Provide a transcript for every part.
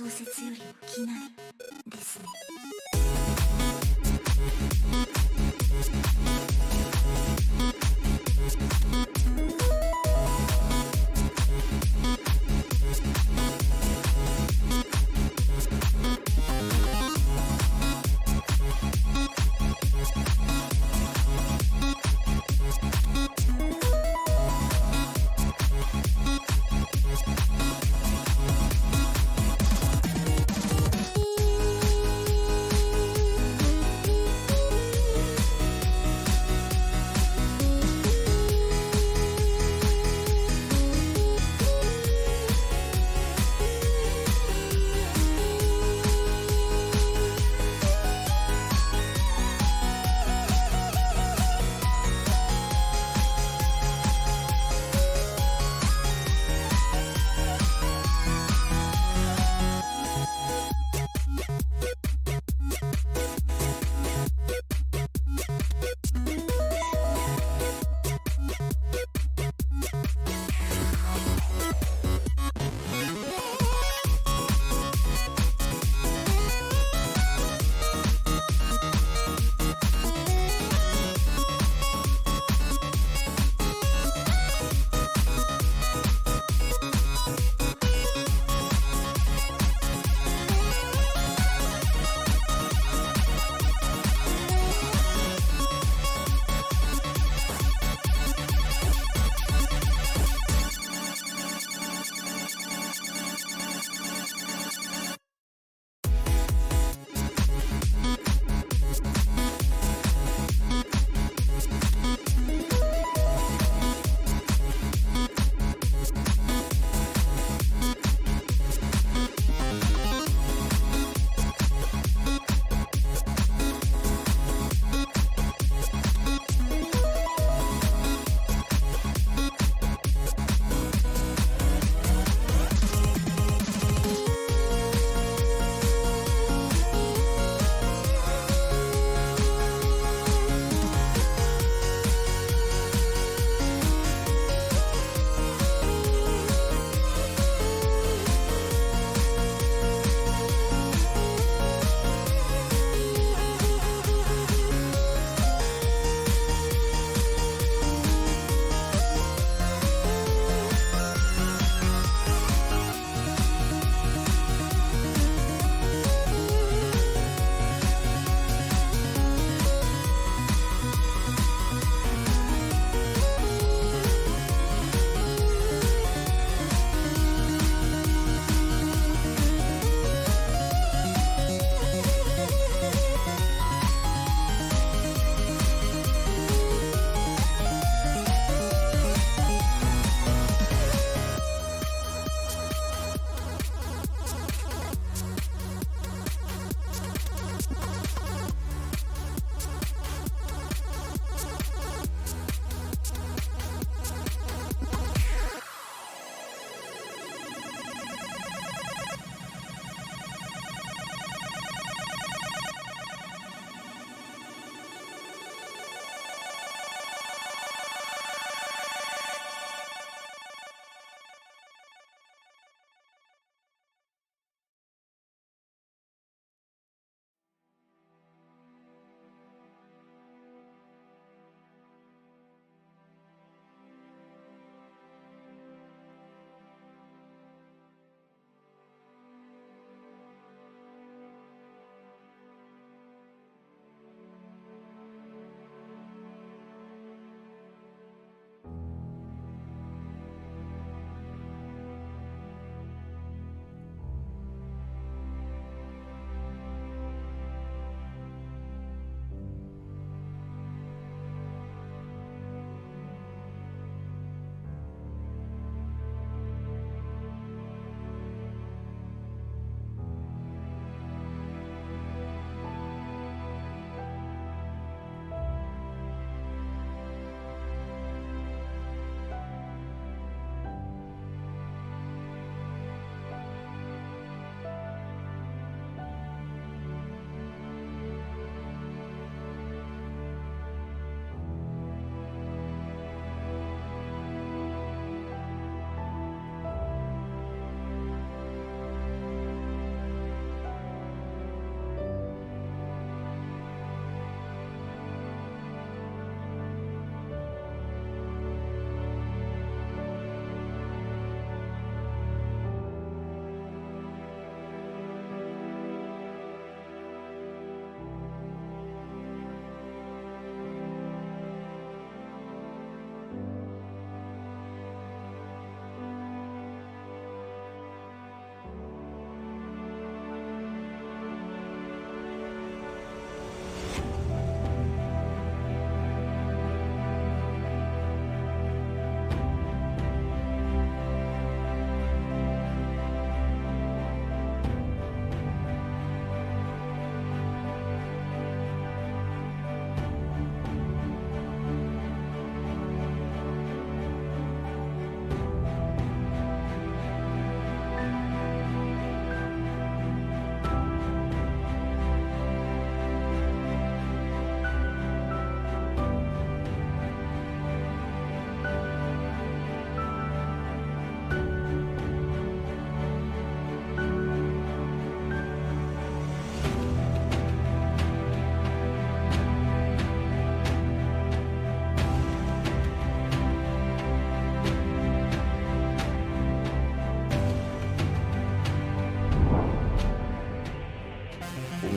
小説よりも気ないですね。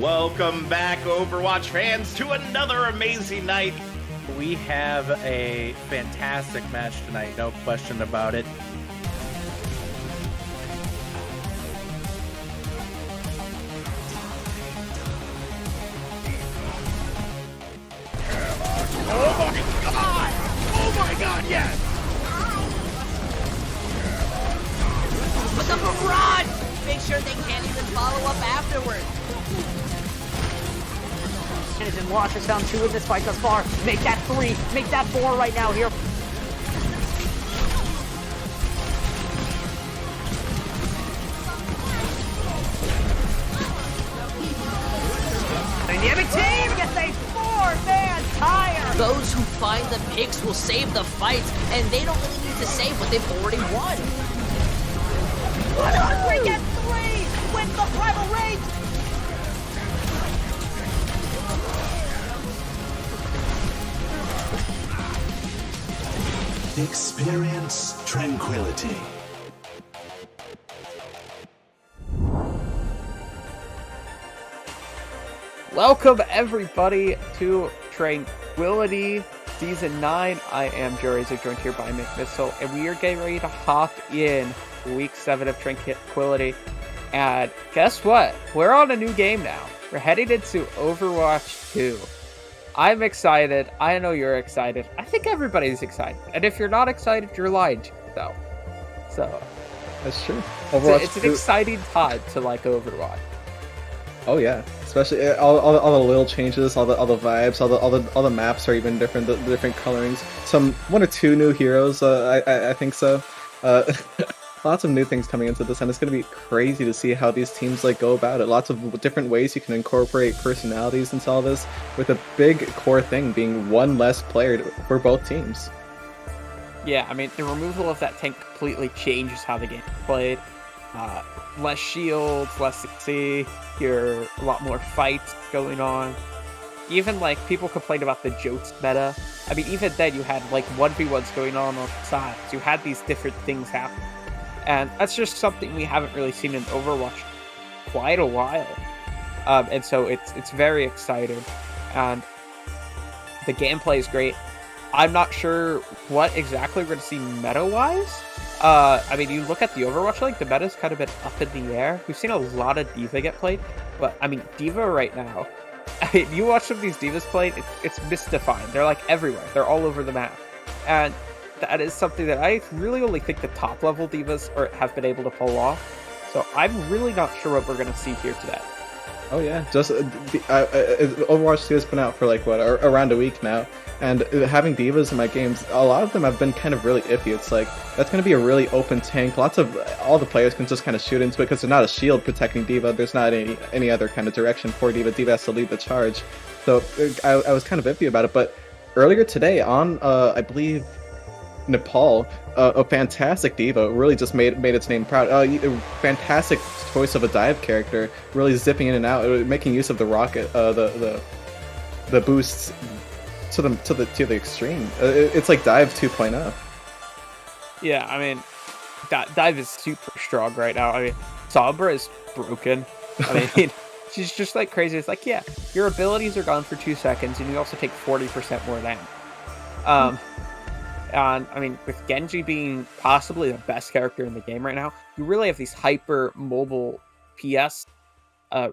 Welcome back, Overwatch fans, to another amazing night. We have a fantastic match tonight, no question about it. Oh my god, yes! Put the barrage! Make sure they can't even follow up afterwards. And Wash is down 2 in this fight thus far. Make that 3, make that 4 right now here. Dynamic team gets a 4-man tire. Those who find the picks will save the fights, and they don't really need to save what they've already won. 100 gets 3 with the primal rage. Experience tranquility. Welcome everybody to Tranquility Season 9. I am Joe Razor, joined here by McMissile, and we are getting ready to hop in Week 7 of Tranquility. And guess what? We're on a new game now. We're heading into Overwatch 2. I'm excited. I know you're excited. I think everybody's excited. And if you're not excited, you're lying to yourself. So that's true. It's an exciting time to like Overwatch. Oh yeah, especially all the little changes, all the vibes, all the maps are even different. The different colorings. Some 1 or 2 new heroes. I think so. Lots of new things coming into this, and it's going to be crazy to see how these teams go about it. Lots of different ways you can incorporate personalities into all this, with a big core thing being 1 less player for both teams. Yeah, I mean, the removal of that tank completely changes how the game is played. Less shields, less CC, a lot more fights going on. Even, people complain about the Jotes meta. I mean, even then you had, 1v1s going on the sides. You had these different things happen. And that's just something we haven't really seen in Overwatch quite a while. And so it's very exciting. And the gameplay is great. I'm not sure what exactly we're going to see meta-wise. I mean, you look at the Overwatch League, the meta's kind of been up in the air. We've seen a lot of D.Va get played. But, I mean, D.Va right now, you watch some of these D.Vas played, it's mystifying. They're, everywhere. They're all over the map. And that is something that I really only think the top level divas have been able to pull off. So I'm really not sure what we're going to see here today. Oh yeah, just Overwatch 2 has been out for around a week now, and having divas in my games, a lot of them have been kind of really iffy. It's that's going to be a really open tank. All the players can just kind of shoot into it because there's not a shield protecting D.Va. There's not any other kind of direction for D.Va. D.Va has to lead the charge. So I was kind of iffy about it. But earlier today on, I believe, Nepal, a fantastic D.Va, really just made its name proud. A fantastic choice of a dive character, really zipping in and out, making use of the rocket, the boosts to the extreme. It's like Dive 2.0. Yeah, I mean, Dive is super strong right now. I mean, Sombra is broken. I mean, she's just crazy. It's yeah, your abilities are gone for 2 seconds, and you also take 40% more damage. And, I mean, with Genji being possibly the best character in the game right now, you really have these hyper-mobile PS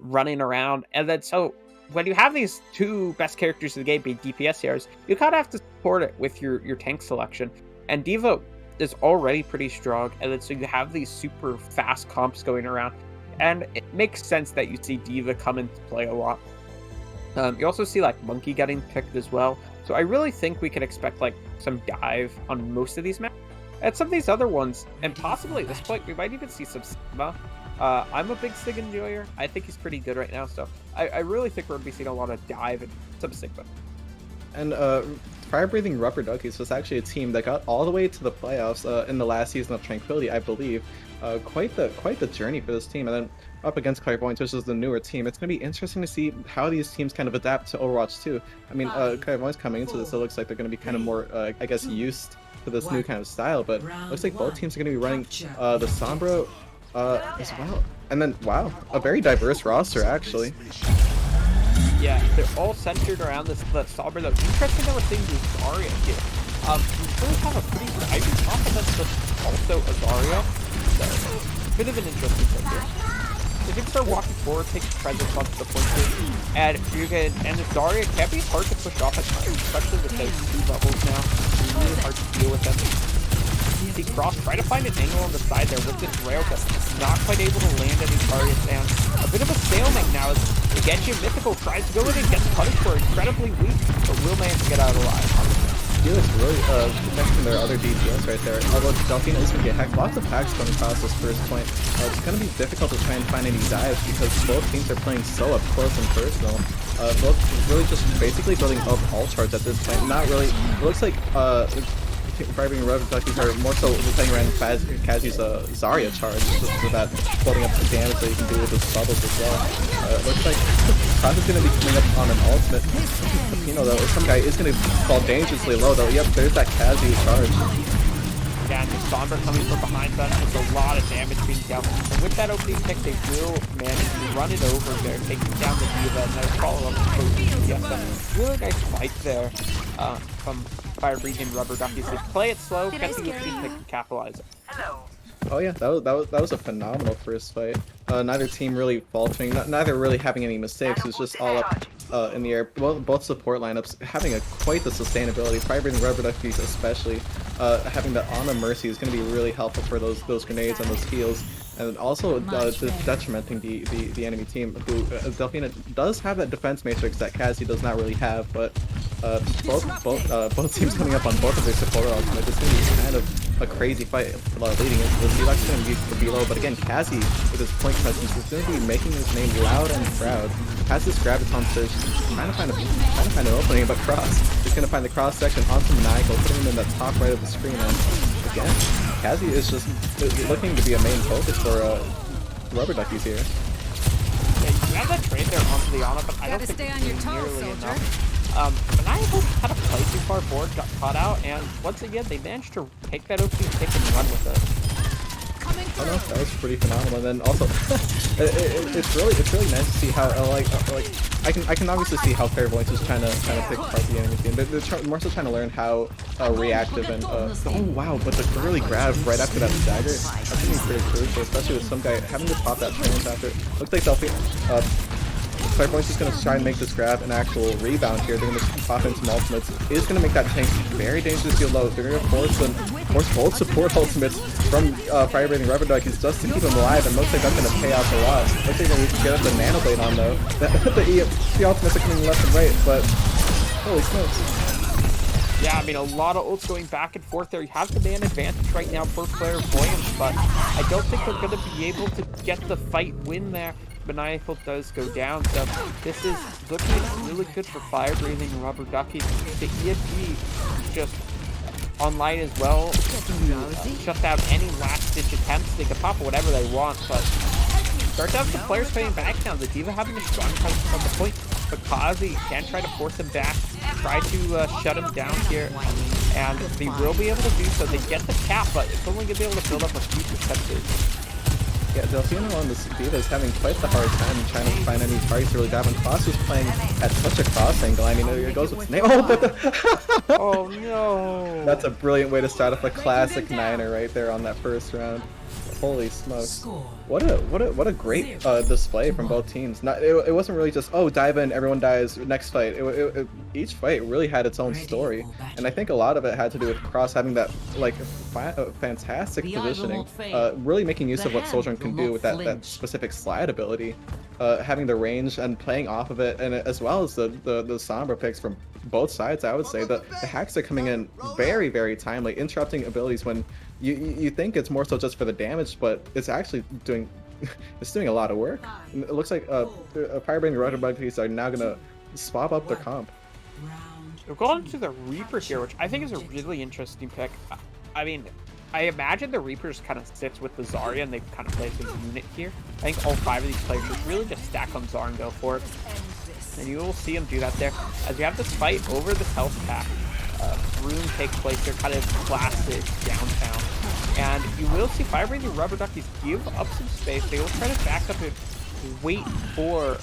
running around. And then, so, when you have these 2 best characters in the game being DPS heroes, you kind of have to support it with your tank selection. And D.Va is already pretty strong, and then so you have these super fast comps going around. And it makes sense that you see D.Va come into play a lot. You also see, Monkey getting picked as well. So I really think we can expect, some dive on most of these maps. And some of these other ones, and possibly at this point, we might even see some Sigma. I'm a big Sig enjoyer. I think he's pretty good right now, so I really think we're going to be seeing a lot of dive and some Sigma. And Fire-Breathing Rubber Duckies was actually a team that got all the way to the playoffs in the last season of Tranquility, I believe. Quite the journey for this team. And then up against Clairvoyance, which is the newer team. It's going to be interesting to see how these teams kind of adapt to Overwatch 2. I mean, Clairvoyance coming into this, it looks like they're going to be kind of more, I guess, used to this new kind of style, but looks like both teams are going to be running the Sombra as well. And then, wow, a very diverse roster, actually. Yeah, they're all centered around this Sombra though. Interesting that we're seeing the Zarya here. We really have a pretty hybrid offense, but also a Zarya. So, bit of an interesting thing here. They can start walking forward, take presence onto the point here, and the Zarya can be hard to push off at times, especially with those 2 levels now. It's really hard to deal with them. See Cross try to find an angle on the side there with this rail, but not quite able to land any targets, and a bit of a stalemate now as the Genshin Mythical tries to go in and gets punished for incredibly weak, but will manage to get out alive. Felix really protecting their other DPS right there. Although Delphine is going to get hacked. Lots of hacks coming across this first point. It's going to be difficult to try and find any dives because both teams are playing so up close and personal. Both really just basically building up all charts at this point. Not really. It looks like Firebring and Duckies are more so playing around Kazi's Zarya charge, just for that building up the damage that you can do with those bubbles as well. It looks like Cross is going to be coming up on an ultimate. Though, some guy is going to fall dangerously low though. Yep, there's that Kazi charge. Yeah, and the Sombra coming from behind that with a lot of damage being dealt. And with that opening pick, they will manage to run it over there, taking down the D.Va, and then follow up with yes, really nice fight there from Fire Breathing Rubber Duckies. They play it slow, get the opening pick, and capitalize it. Oh yeah, that was a phenomenal first fight. Neither team really faltering, neither really having any mistakes. It was just all up in the air. Well, both support lineups having quite the sustainability. Firebreathing Rubber Duckies especially having the Ana Mercy is going to be really helpful for those grenades and those heals, and also detrimenting the enemy team. Who Delphina does have that defense matrix that Kazi does not really have, but both teams coming up on both of their support ultimate. It's going to be kind of a crazy fight leading into this. He's going to be below, but again, Kazi with his point presence is going to be making his name loud and proud. Has this Graviton Surge, trying to find an opening, but Cross is going to find the cross section onto Maniacal, putting him in the top right of the screen. And again, Kazi is just looking to be a main focus for Rubber Duckies here. Yeah, you have that trade there onto the Ana, but I don't think it's nearly enough. Maniacal had a play too far forward, got caught out, and once again, they managed to take that opening pick and run with it. Oh no, that was pretty phenomenal. And then also, it's really nice to see how I can obviously see how Clairvoyance is trying to pick apart the enemy team, but they're more so trying to learn how reactive and oh wow, but the early grab right after that stagger, that's gonna be pretty crucial, especially with some guy having to pop that trance after. Looks like Clairvoyance is going to try and make this grab an actual rebound here. They're going to pop in some ultimates. It is going to make that tank very dangerously low. They're going to force both support ultimates from Fire Breathing Rubber Duckies just to keep him alive, and looks like that's going to pay off a lot. Looks like we can get up the Nano Blade on though. The ultimates are coming left and right, but holy smokes. Yeah, I mean, a lot of ults going back and forth there. You have the man advantage right now for Clairvoyance, but I don't think they're going to be able to get the fight win there. Maniacal does go down, so this is looking really good for Fire Breathing Rubber Duckies. The EFG just online as well to shut down any last-ditch attempts. They can pop whatever they want, but start to have the players fighting back now. The D.Va having a strong presence on the point, but Kazi can try to force him back, try to shut him down here, and they will be able to do so. They get the cap, but it's only going to be able to build up a few percentages. Yeah, Delphino on this D.Va is having quite the hard time trying to find any targets to really grab. And Cross was playing at such a cross angle. I mean, it goes with his name. Oh, but oh no! That's a brilliant way to start off a classic Niner right there on that first round. Holy smokes! What a great display from both teams. It wasn't really just dive in, everyone dies, next fight. Each fight really had its own story, and I think a lot of it had to do with Cross having that fantastic positioning, really making use of what Sojourn can do with that specific slide ability, having the range and playing off of it, and as well as the Sombra picks from both sides. I would say the hacks are coming in very, very timely, interrupting abilities when you think it's more so just for the damage, but it's actually doing a lot of work. And it looks like Firebreathing Rubber Duckies are now gonna swap up their comp. We're going to the Reaper here, which I think is a really interesting pick. I mean, I imagine the Reapers kind of sits with the Zarya, and they kind of play as a unit here. I think all 5 of these players just really just stack on Zarya and go for it. And you will see him do that there. As you have this fight over this health pack, room takes place here, kind of classic downtown. And you will see Fire Breathing Rubber Duckies give up some space. They will try to back up and wait for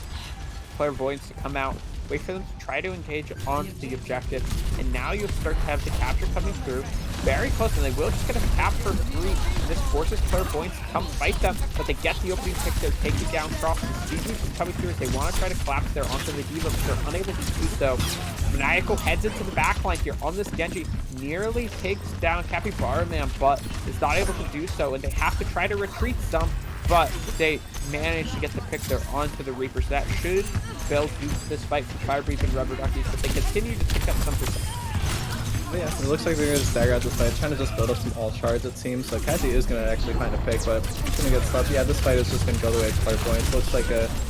Clairvoyance to come out wait for them to try to engage onto the objective, and now you start to have the capture coming through very close, and they will just get a cap for 3. This forces Clairvoyance to come fight them, but they get the opening pick, they're taking down Cross, and Season is coming through as they want to try to collapse there onto the D.Va, but they're unable to do so. Maniacal heads into the backline here on this Genji, nearly takes down Capybara Man, but is not able to do so, and they have to try to retreat some, but they manage to get the pick there onto the Reaper, so that should build this fight for Fire Breathe and Rubber Duckies, but they continue to pick up some percent. But yeah, it looks like they're going to stagger out this fight, trying to just build up some all shards, it seems. So Cassie is going to actually find a pick, but it's going to get stuck. Yeah, this fight is just going to go the way of Clairvoyance. Looks like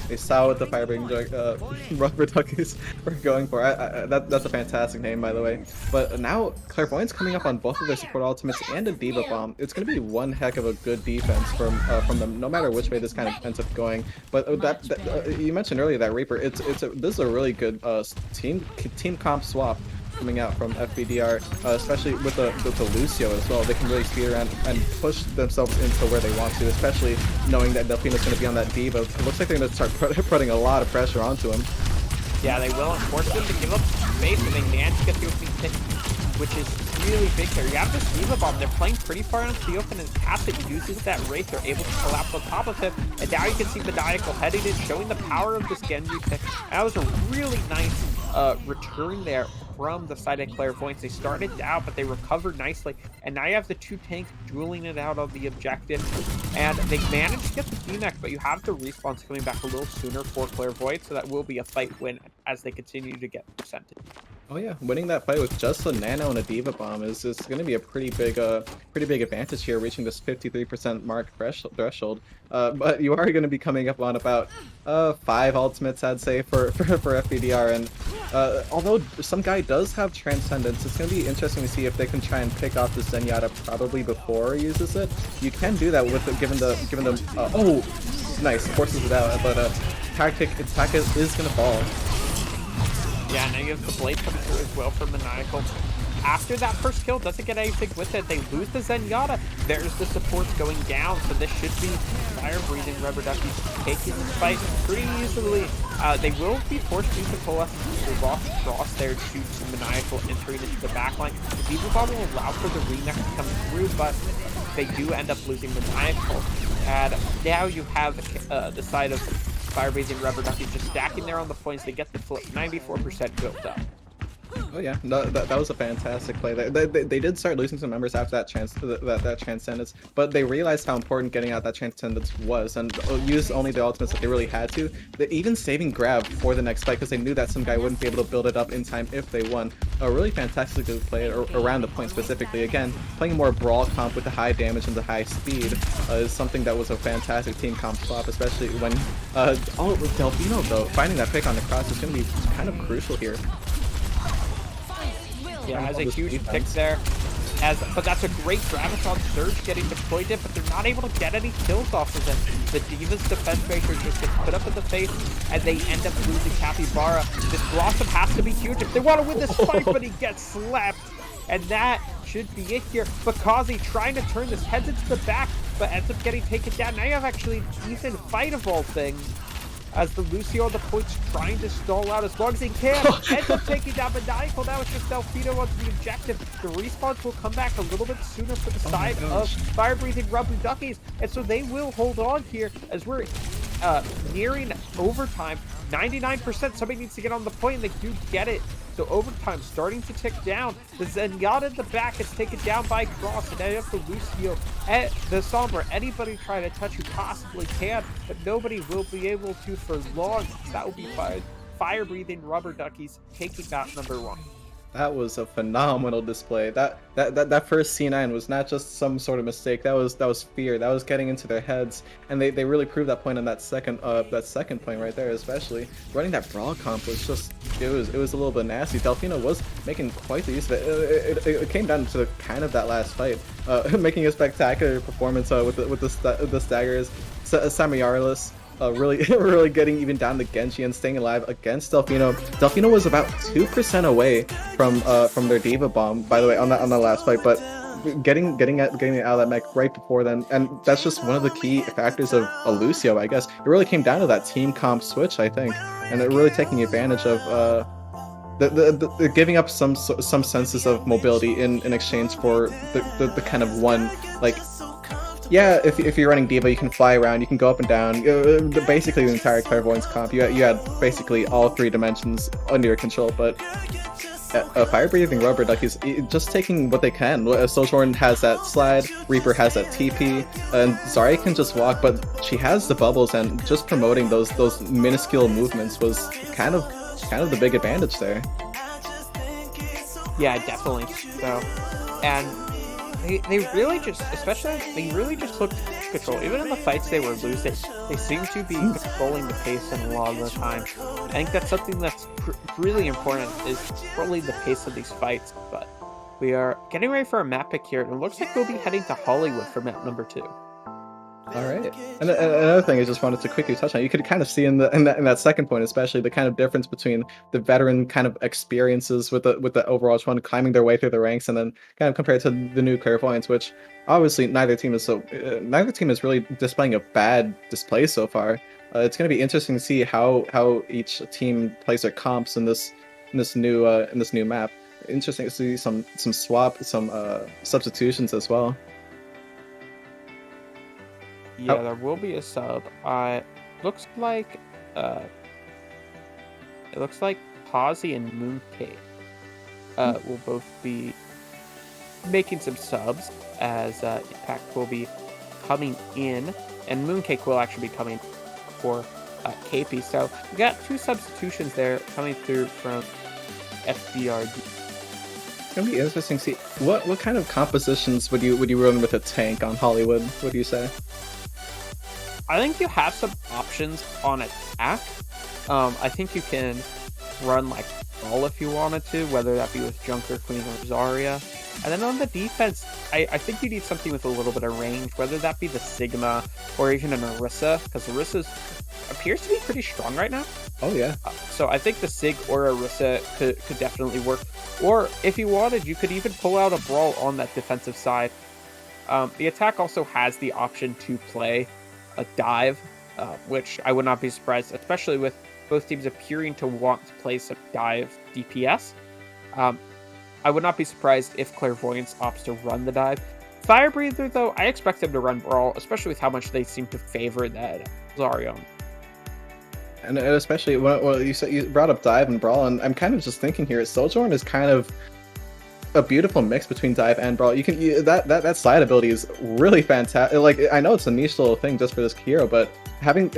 they saw what the Firebreathing Rubber Duckies were going for. That's a fantastic name, by the way. But now Clairvoyance coming up on both of their support ultimates and a D.Va bomb. It's going to be one heck of a good defense from them, no matter which way this kind of ends up going. But you mentioned earlier that Reaper. This is a really good team comp swap coming out from FBDR, especially with the Lucio as well. They can really speed around and push themselves into where they want to, especially knowing that Delfino's going to be on that D.Va. It looks like they're going to start putting a lot of pressure onto him. Yeah, they will force them to give up space, and they manage to get the opening pick, which is really big here. You have this D.Va bomb. They're playing pretty far into the open, and Cassie uses that Wraith. They're able to collapse on top of him, and now you can see Maniacal heading in, showing the power of this Genji pick. And that was a really nice return there from the side of Clairvoyance. They started down, but they recovered nicely, and now you have the 2 tanks dueling it out on the objective, and they managed to get the D-Mech, but you have the respawns coming back a little sooner for Clairvoyance, so that will be a fight win as they continue to get percentage. Oh yeah, winning that fight with just a Nano and a D.Va bomb is going to be a pretty big advantage here, reaching this 53% mark threshold. But you are going to be coming up on about 5 ultimates, I'd say, for FBDR. And although some guy does have Transcendence, it's going to be interesting to see if they can try and pick off the Zenyatta probably before he uses it. You can do that with given them. Oh, nice, forces it out, but attack is going to fall. Yeah, now you have the Blade coming through as well from Maniacal. After that first kill, doesn't get anything with it. They lose the Zenyatta. There's the supports going down, so this should be Fire Breathing Rubber Duckies taking this fight pretty easily. They will be forced to pull us the lost cross there due to Maniacal entering into the backline. The D.Va bomb will allow for the remix to come through, but they do end up losing Maniacal. And now you have the side of Fire Breathing Rubber Duckies just stacking there on the points. They get the flip 94% built up. Oh yeah, no, that was a fantastic play. They did start losing some members after that Transcendence, but they realized how important getting out that Transcendence was, and used only the ultimates that they really had to. They even saving grab for the next fight because they knew that some guy wouldn't be able to build it up in time if they won. A really fantastically played around the point specifically. Again, playing more brawl comp with the high damage and the high speed is something that was a fantastic team comp swap, especially when with Delfino though, finding that pick on the cross is going to be kind of crucial here. Yeah, has a huge pick there. But that's a great Graviton Surge getting deployed in, but they're not able to get any kills off of it. The D.Va's defense measure just gets put up in the face, and they end up losing Capybara. This Blossom has to be huge if they want to win this fight, but he gets slapped. And that should be it here. But Kazi trying to turn this, heads into the back, but ends up getting taken down. Now you have actually an even fight of all things, as the Lucio on the points trying to stall out as long as he can. Ends up taking down Maniacal. Now it's just Delfino onto the objective. The respawns will come back a little bit sooner for the side of Fire Breathing Rubber Duckies, and so they will hold on here as we're nearing overtime. 99%. Somebody needs to get on the point, and they do get it. So overtime starting to tick down. The Zenyatta in the back is taken down by Cross, and now you have the Lucio at the Sombra. Anybody trying to touch who possibly can, but nobody will be able to for long. That will be Fire Breathing Rubber Duckies taking that number 1. That was a phenomenal display. That first C9 was not just some sort of mistake. That was fear. That was getting into their heads, and they really proved that point on that second point right there, especially running that brawl comp was just it was a little bit nasty. Delfino was making quite the use of it. It came down to kind of that last fight, making a spectacular performance with the staggers. Samayarlis. Really getting even down to Genji and staying alive against Delfino. Delfino was about 2% away from their D.Va bomb, by the way, on the last fight, but getting it out of that mech right before then, and that's just one of the key factors of Lucio, I guess. It really came down to that team comp switch, I think. and they're really taking advantage of the giving up some senses of mobility in exchange for the kind of one, like, yeah, if you're running diva, you can fly around, you can go up and down. Basically, the entire Clairvoyance comp, you had basically all 3 dimensions under your control. But fire breathing rubber duckies just taking what they can. Sojourn has that slide, Reaper has that TP, and Zarya can just walk, but she has the bubbles, and just promoting those minuscule movements was kind of the big advantage there. Yeah, definitely. So, and they really just, they really just looked in control. Even in the fights they were losing, they seem to be controlling the pace in a lot of the time. I think that's something that's really important, is controlling the pace of these fights. But we are getting ready for a map pick here, and it looks like we'll be heading to Hollywood for map number 2. All right, and another thing I just wanted to quickly touch on, you could kind of see in that second point, especially, the kind of difference between the veteran kind of experiences with the Overwatch 1 climbing their way through the ranks, and then kind of compared to the new Clairvoyance, which obviously neither team is really displaying a bad display so far. It's going to be interesting to see how each team plays their comps in this new map. Interesting to see some substitutions as well. Yeah, there will be a sub. Looks like Posy and Mooncake will both be making some subs, as Impact will be coming in, and Mooncake will actually be coming for KP. So we got 2 substitutions there coming through from FBRD. It's gonna be interesting to see what kind of compositions would you run with a tank on Hollywood. What do you say? I think you have some options on attack. I think you can run like Brawl if you wanted to, whether that be with Junker, Queen, or Zarya. And then on the defense, I think you need something with a little bit of range, whether that be the Sigma or even an Orisa, because Orisa appears to be pretty strong right now. Oh yeah. So I think the Sig or Orisa could definitely work. Or if you wanted, you could even pull out a Brawl on that defensive side. The attack also has the option to play a dive, which I would not be surprised, especially with both teams appearing to want to play some dive DPS. I would not be surprised if Clairvoyance opts to run the dive. Fire Breather, though, I expect them to run Brawl, especially with how much they seem to favor that Zarya. And especially when you brought up dive and Brawl, and I'm kind of just thinking here, Sojourn is kind of a beautiful mix between dive and Brawl. That slide ability is really fantastic. Like, I know it's a niche little thing just for this hero, but having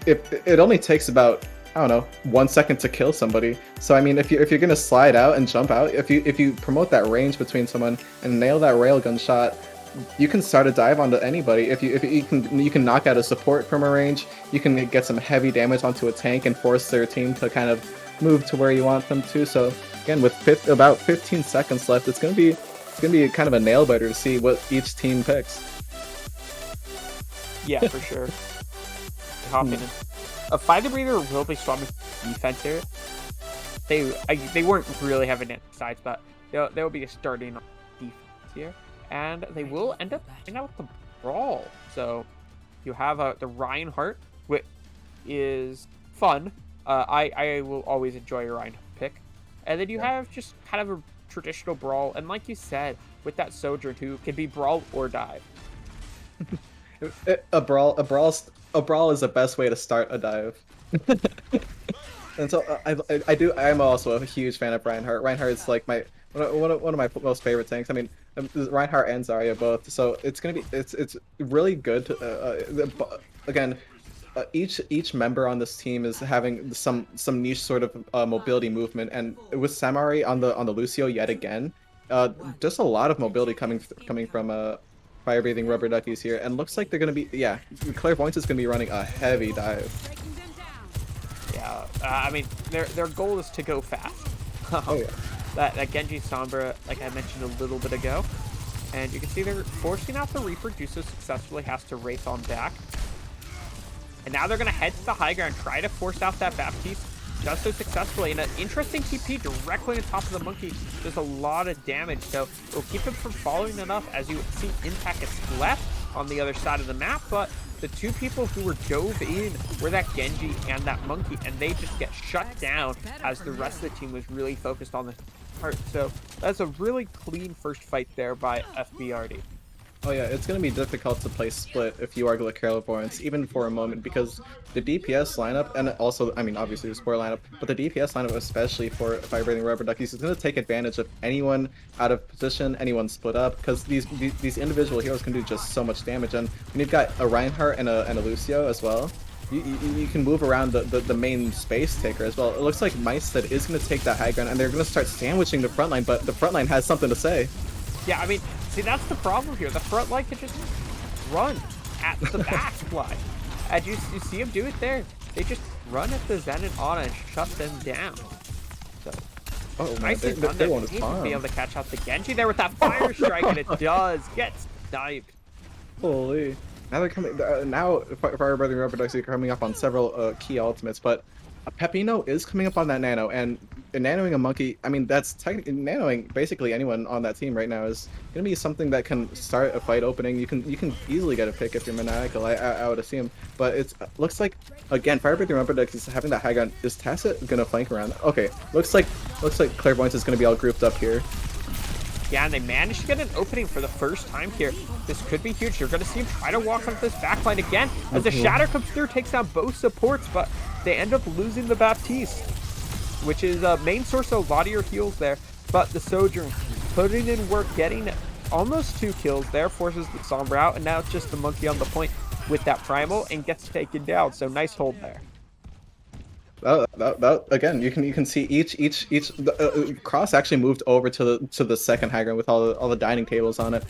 it only takes about, I don't know, 1 second to kill somebody. So I mean, if you're gonna slide out and jump out, if you promote that range between someone and nail that railgun shot, you can start a dive onto anybody. If you can knock out a support from a range, you can get some heavy damage onto a tank and force their team to kind of move to where you want them to. So again, with about 15 seconds left, it's gonna be kind of a nail biter to see what each team picks. Yeah, for sure. Hop in. A Fire Breather will be strong with defense here. They weren't really having it sides, but they'll be starting on defense here, and they will end up playing out with the Brawl. So you have the Reinhardt, which is fun. I will always enjoy a Reinhardt pick, and then you have just kind of a traditional Brawl, and like you said, with that Sojourn too, can be Brawl or dive. A brawl is the best way to start a dive. And so I'm also a huge fan of Reinhardt. Reinhardt is like one of my most favorite tanks. I mean, Reinhardt and Zarya both. So it's really good to, again, each member on this team is having some niche sort of mobility movement, and with Samari on the Lucio yet again, just a lot of mobility coming from Fire Breathing Rubber Duckies here, and looks like they're gonna be, Clairvoyance is gonna be running a heavy dive. Yeah, I mean, their goal is to go fast. Oh yeah. That Genji Sombra, like I mentioned a little bit ago, and you can see they're forcing out the Reaper. Juso successfully has to race on back, and now they're gonna head to the high ground, try to force out that Baptiste. Does so successfully, and an interesting TP directly on top of the monkey does a lot of damage, so it'll keep him from following enough. As you see, Impact is left on the other side of the map, but the two people who were dove in were that Genji and that Monkey, and they just get shut down as the rest of the team was really focused on the heart. So that's a really clean first fight there by FBRD. Oh yeah, it's going to be difficult to play split if you are Clairvoyance, even for a moment, because the DPS lineup, and also, I mean, obviously the support lineup, but the DPS lineup, especially for Fire Breathing Rubber Duckies, is going to take advantage of anyone out of position, anyone split up, because these individual heroes can do just so much damage, and when you've got a Reinhardt and a Lucio as well, you can move around the main space taker as well. It looks like Meistad is going to take that high ground, and they're going to start sandwiching the front line, but the front line has something to say. Yeah, I mean, see, that's the problem here. The front line can just run at the back line. And you see them do it there. They just run at the Zen and Ana and shut them down. So, nicely done there. They be able to catch out the Genji there with that fire strike, and it does get sniped. Holy. Now they're coming. Now Fire Breathing Rubber Ducks are coming up on several key ultimates, but Pepino is coming up on that nano, and nanoing a Monkey, I mean, that's technically nanoing basically anyone on that team right now is gonna be something that can start a fight opening. You can easily get a pick if you're maniacal, I would assume. But it's looks like, again, Fire Breathing Rubber Ducks is having that high ground. Is Tacit gonna flank around? Okay, looks like Clairvoyance is gonna be all grouped up here. Yeah, and they managed to get an opening for the first time here. This could be huge. You're going to see him try to walk onto this backline again as the Shatter comes through, takes down both supports, but they end up losing the Baptiste, which is a main source of a lot of your heals there. But the Sojourn putting in work, getting almost 2 kills there, forces the Sombra out, and now it's just the Monkey on the point with that Primal and gets taken down. So nice hold there. Again, you can see each Cross actually moved over to the second high ground with all the dining tables on it.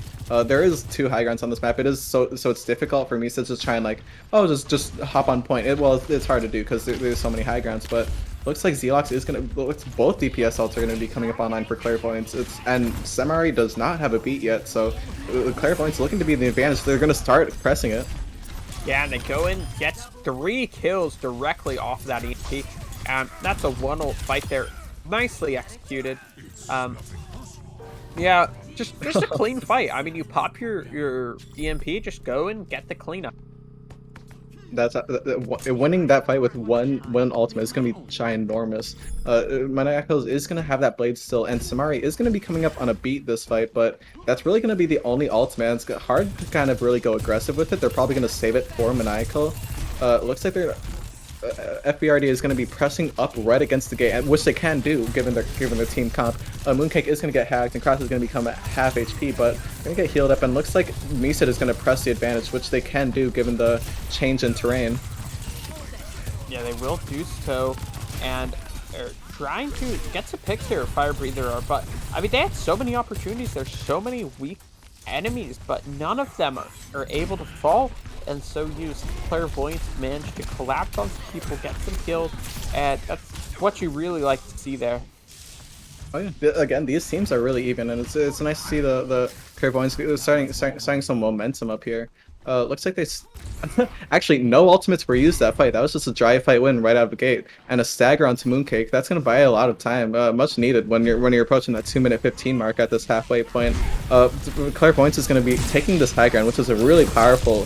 There is 2 high grounds on this map. It is so it's difficult for me to just try and like, oh, just hop on point. It's hard to do because there's so many high grounds, but looks like Zelox is gonna both DPS ults are gonna be coming up online for Clairvoyance. And Samari does not have a beat yet, so Clairvoyance looking to be the advantage. They're gonna start pressing it. Yeah, and they go in, gets 3 kills directly off that EMP. That's a 1-ult fight there. Nicely executed. Yeah, just a clean fight. I mean, you pop your EMP, just go and get the cleanup. That's winning that fight with one ultimate is going to be ginormous. Maniacals is going to have that blade still, and Samari is going to be coming up on a beat this fight, but that's really going to be the only ultimate. It's hard to kind of really go aggressive with it. They're probably going to save it for Maniacal. Looks like they're FBRD is going to be pressing up right against the gate, which they can do given their team comp. Mooncake is going to get hacked, and Cross is going to become at half HP, but they're going to get healed up, and looks like Meset is going to press the advantage, which they can do given the change in terrain. Yeah, they will do so, and they're trying to get some picks here, Fire Breather, but I mean, they had so many opportunities. There's so many weak enemies, but none of them are able to fall. And so use Clairvoyance to manage to collapse on some people, get some kills, and that's what you really like to see there. Oh yeah, again, these teams are really even, and it's nice to see the Clairvoyance starting some momentum up here. Looks like they actually no ultimates were used that fight. That was just a dry fight win right out of the gate, and a stagger onto Mooncake. That's gonna buy a lot of time, much needed when you're approaching that 2-minute 15 mark at this halfway point. Clairvoyance is gonna be taking this high ground, which is a really powerful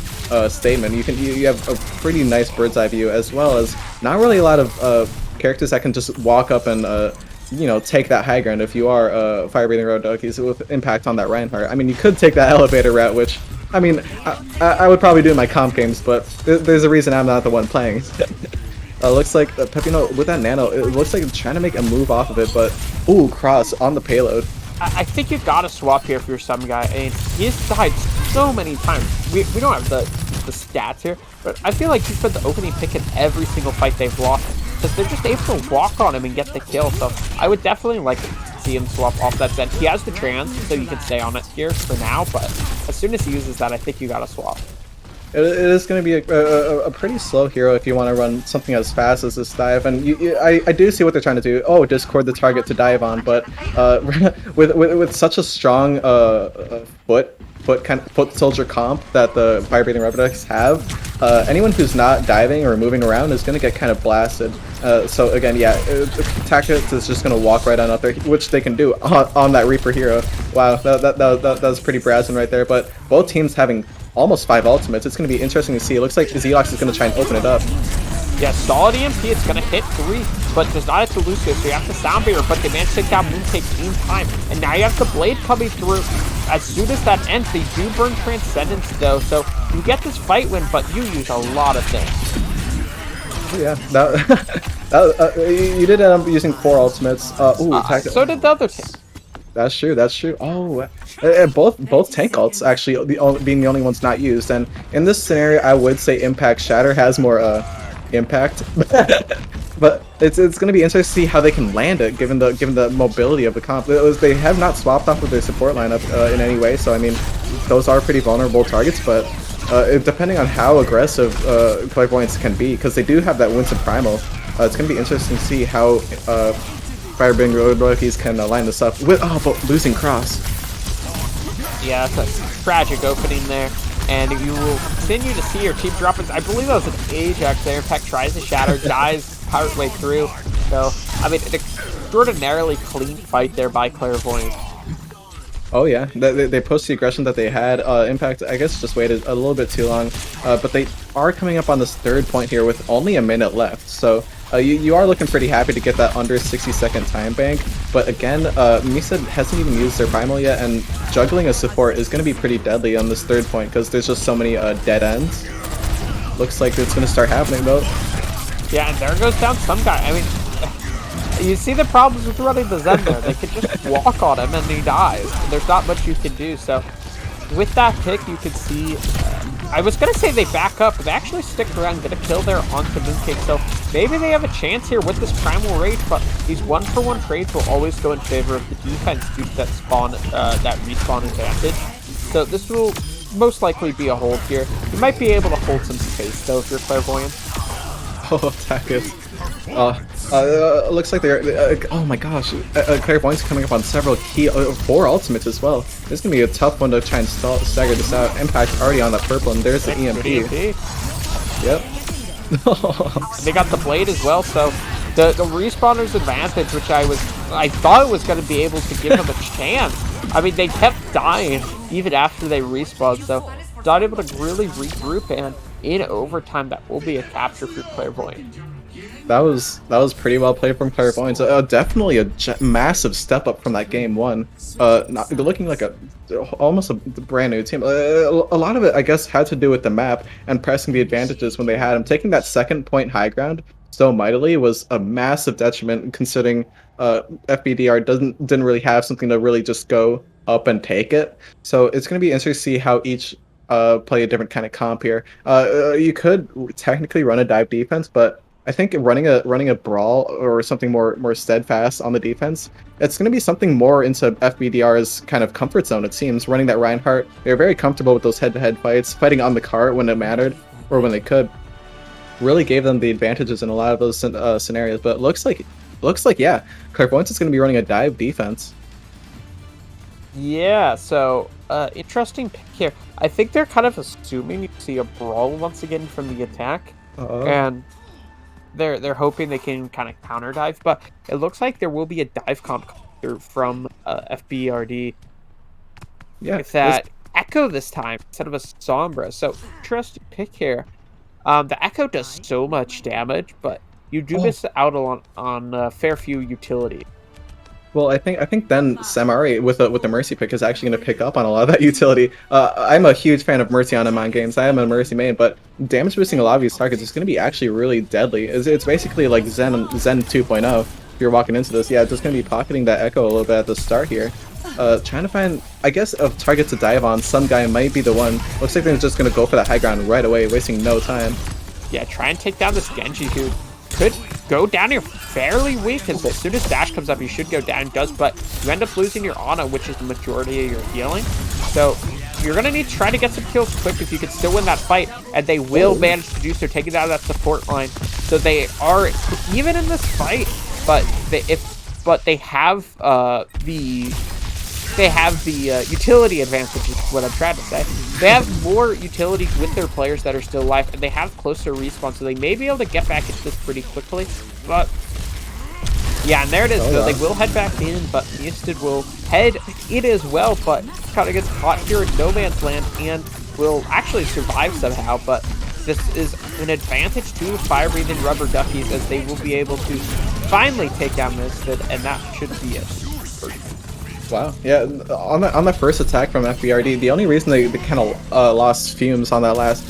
statement. You have a pretty nice bird's eye view, as well as not really a lot of characters that can just walk up and take that high ground if you are Fire Breathing Road Duckies with impact on that Reinhardt. I mean, you could take that elevator route, which, I mean, I would probably do in my comp games, but there's a reason I'm not the one playing. Looks like Pepino with that nano, it looks like it's trying to make a move off of it, but ooh, Cross on the payload. I think you gotta swap here if you're some guy. I mean, he's died so many times. We don't have the stats here, but I feel like he's put the opening pick in every single fight they've lost, because they're just able to walk on him and get the kill. So I would definitely like to see him swap off that Zen. He has the trans, so you can stay on it here for now, but as soon as he uses that, I think you gotta swap. It is going to be a pretty slow hero if you want to run something as fast as this dive, and I do see what they're trying to do. Oh, discord the target to dive on, but with such a strong foot soldier comp that the Fire Breathing Rubber Ducks have, anyone who's not diving or moving around is going to get kind of blasted. So again, yeah, Tactics is just going to walk right on up there, which they can do on that Reaper hero. Wow, that was pretty brazen right there. But both teams having almost 5 ultimates. It's going to be interesting to see. It looks like Zelox is going to try and open it up. Yeah, solid EMP, it's gonna hit 3, but does not have to lose this, so you have to Sound Barrier, but they managed to take down Mooncake in time. And now you have the Blade coming through. As soon as that ends, they do burn Transcendence though, so you get this fight win, but you use a lot of things. Yeah, you did end up using 4 ultimates. So did the other team. That's true. That's true. Oh, both tank ults actually being the only ones not used. And in this scenario, I would say Impact Shatter has more impact, but it's going to be interesting to see how they can land it given the mobility of the comp. They have not swapped off of their support lineup in any way. So I mean, those are pretty vulnerable targets, but depending on how aggressive Clairvoyance can be, because they do have that Winston Primal, it's going to be interesting to see how Firebang Duckies can line this up with but losing Cross. Yeah, that's a tragic opening there. And you will continue to see your team drop. I believe that was an Ajax there. Impact tries to shatter, dies partway through. So, I mean, an extraordinarily clean fight there by Clairvoyance. Oh yeah, they pushed the aggression that they had. Impact, I guess, just waited a little bit too long. But they are coming up on this 3rd point here with only a minute left. So you are looking pretty happy to get that under 60-second time bank. But again, Misa hasn't even used their primal yet, and juggling a support is going to be pretty deadly on this 3rd point because there's just so many dead ends. Looks like it's going to start happening though. Yeah, and there goes down some guy. I mean, you see the problems with running the Zen there. They can just walk on him and he dies. There's not much you can do. So with that pick, you can see, I was going to say they back up, but they actually stick around, get a kill there onto Mooncake. So maybe they have a chance here with this Primal Rage, but these 1-for-1 trades will always go in favor of the defense due to that that respawn advantage. So this will most likely be a hold here. You might be able to hold some space though if you're Clairvoyant. Oh, Takis. Looks like they're. Oh my gosh, Clairvoyance coming up on several key 4 ultimates as well. This is gonna be a tough one to try and stagger this out. Impact already on that purple, and there's the EMP. Yep. They got the Blade as well, so the respawner's advantage, which I thought was going to be able to give them a chance. I mean, they kept dying even after they respawned, so not able to really regroup, and in overtime, that will be a capture for Clairvoyant. That was pretty well played from Clairvoyance. Definitely a massive step up from that game 1. Looking like almost a brand new team. A lot of it, I guess, had to do with the map and pressing the advantages when they had them. Taking that 2nd point high ground so mightily was a massive detriment, considering FBDR didn't really have something to really just go up and take it. So it's going to be interesting to see how each play a different kind of comp here. You could technically run a dive defense, but I think running a brawl or something more steadfast on the defense, it's going to be something more into FBDR's kind of comfort zone. It seems running that Reinhardt, they're very comfortable with those head-to-head fights, fighting on the cart when it mattered or when they could. Really gave them the advantages in a lot of those scenarios. But it looks like yeah, Clairvoyance is going to be running a dive defense. Yeah, so interesting pick here. I think they're kind of assuming you see a brawl once again from the attack, and they're hoping they can kind of counter dive, but it looks like there will be a dive comp from FBRD. Yeah, with that Echo this time instead of a Sombra. So interesting pick here. The Echo does so much damage, but you do miss out on a fair few utility. Well, I think then Samari with the Mercy pick is actually going to pick up on a lot of that utility. I'm a huge fan of Mercy on Amon games. I am a Mercy main, but damage boosting a lot of these targets is going to be actually really deadly. It's basically like Zen 2.0. If you're walking into this, yeah, just going to be pocketing that Echo a little bit at the start here. Trying to find, I guess, a target to dive on. Some guy might be the one. Looks like they're just going to go for that high ground right away, wasting no time. Yeah, try and take down this Genji, who could go down here fairly weak, because as soon as dash comes up, you should go down. Does, but you end up losing your Ana, which is the majority of your healing. So you're going to need to try to get some kills quick if you can still win that fight, and they will manage to do so, taking down that support line. So they are even in this fight, but they have the utility advantage, is what I'm trying to say. They have more utility with their players that are still alive, and they have closer respawn, so they may be able to get back into this pretty quickly. But yeah, and there it is. So they will head back in, but Miested will head in as well, but kind of gets caught here in no man's land, and will actually survive somehow, but this is an advantage to fire-breathing rubber duckies as they will be able to finally take down Misfit, and that should be it. Wow. Yeah. On the first attack from FBRD, the only reason they kind of lost fumes on that last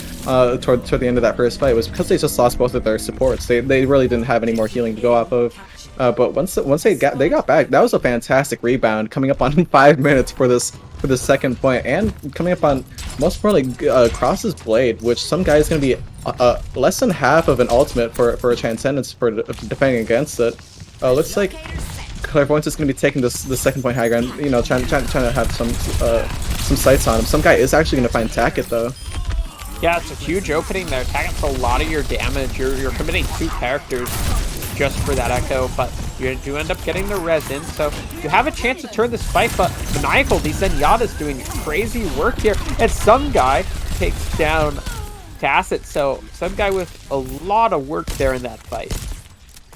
toward the end of that first fight was because they just lost both of their supports. They really didn't have any more healing to go off of. But once they got back, that was a fantastic rebound, coming up on 5 minutes for the second point, and coming up on most importantly Cross's blade, which some guy's gonna be less than half of an ultimate for a Transcendence for defending against it. Looks like Clairvoyance is going to be taking the second point high ground, you know, trying to have some sights on him. Some guy is actually going to find Tacket though. Yeah, it's a huge opening there. Tacket's a lot of your damage. You're committing 2 characters just for that echo, but you do end up getting the res in, so you have a chance to turn this fight. But Maniacal, the Zenyatta's doing crazy work here, and some guy takes down Tacet, so some guy with a lot of work there in that fight.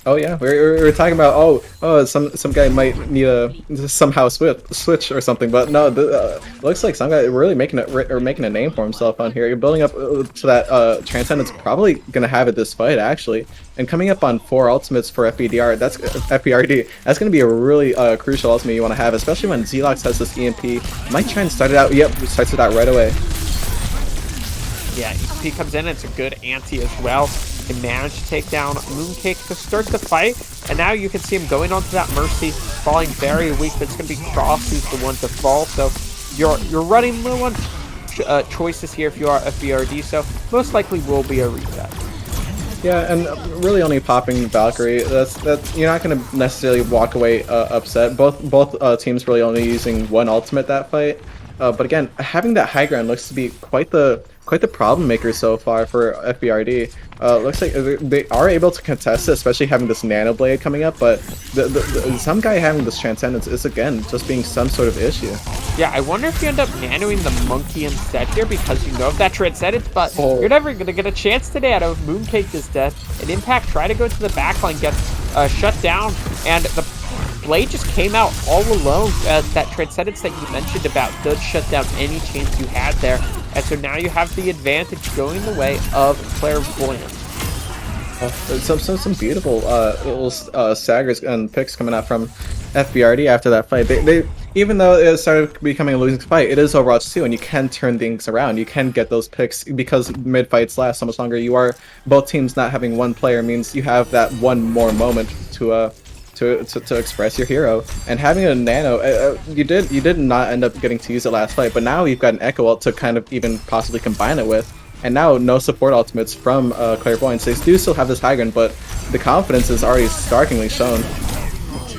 Oh yeah, we were talking about some guy might need a somehow switch or something, but no, looks like some guy really making a name for himself on here. You're building up to that Transcendence, probably gonna have it this fight actually, and coming up on 4 ultimates for FBDR. That's FBRD. That's gonna be a really crucial ultimate you want to have, especially when Zelox has this EMP. Might try and start it out. Yep, starts it out right away. Yeah, EMP comes in. It's a good anti as well. They managed to take down Mooncake to start the fight, and now you can see him going onto that Mercy, falling very weak, but it's going to be Cross who's the one to fall, so you're running low on choices here if you are FBRD, so most likely will be a reset. Yeah, and really only popping Valkyrie, that's you're not going to necessarily walk away upset. Both teams really only using 1 ultimate that fight, but again, having that high ground looks to be quite the problem maker so far for FBRD. Looks like they are able to contest it, especially having this Nano Blade coming up, but some guy having this Transcendence is again just being some sort of issue. Yeah, I wonder if you end up nanoing the Monkey instead here because you know of that Transcendence, but you're never going to get a chance to nano. Mooncake is dead, and Impact try to go to the backline, gets shut down, and the Blade just came out all alone. That Transcendence that you mentioned about does shut down any chance you had there. And so now you have the advantage going the way of Clairvoyance. Some beautiful little staggers and picks coming out from FBRD after that fight. They even though it started becoming a losing fight, it is Overwatch 2, and you can turn things around. You can get those picks because mid fights last so much longer. You are both teams not having one player means you have that one more moment to express your hero, and having a nano, you did not end up getting to use it last fight, but now you've got an echo ult to kind of even possibly combine it with, and now no support ultimates from Clairvoyance. They do still have this high ground, but the confidence is already starkly shown.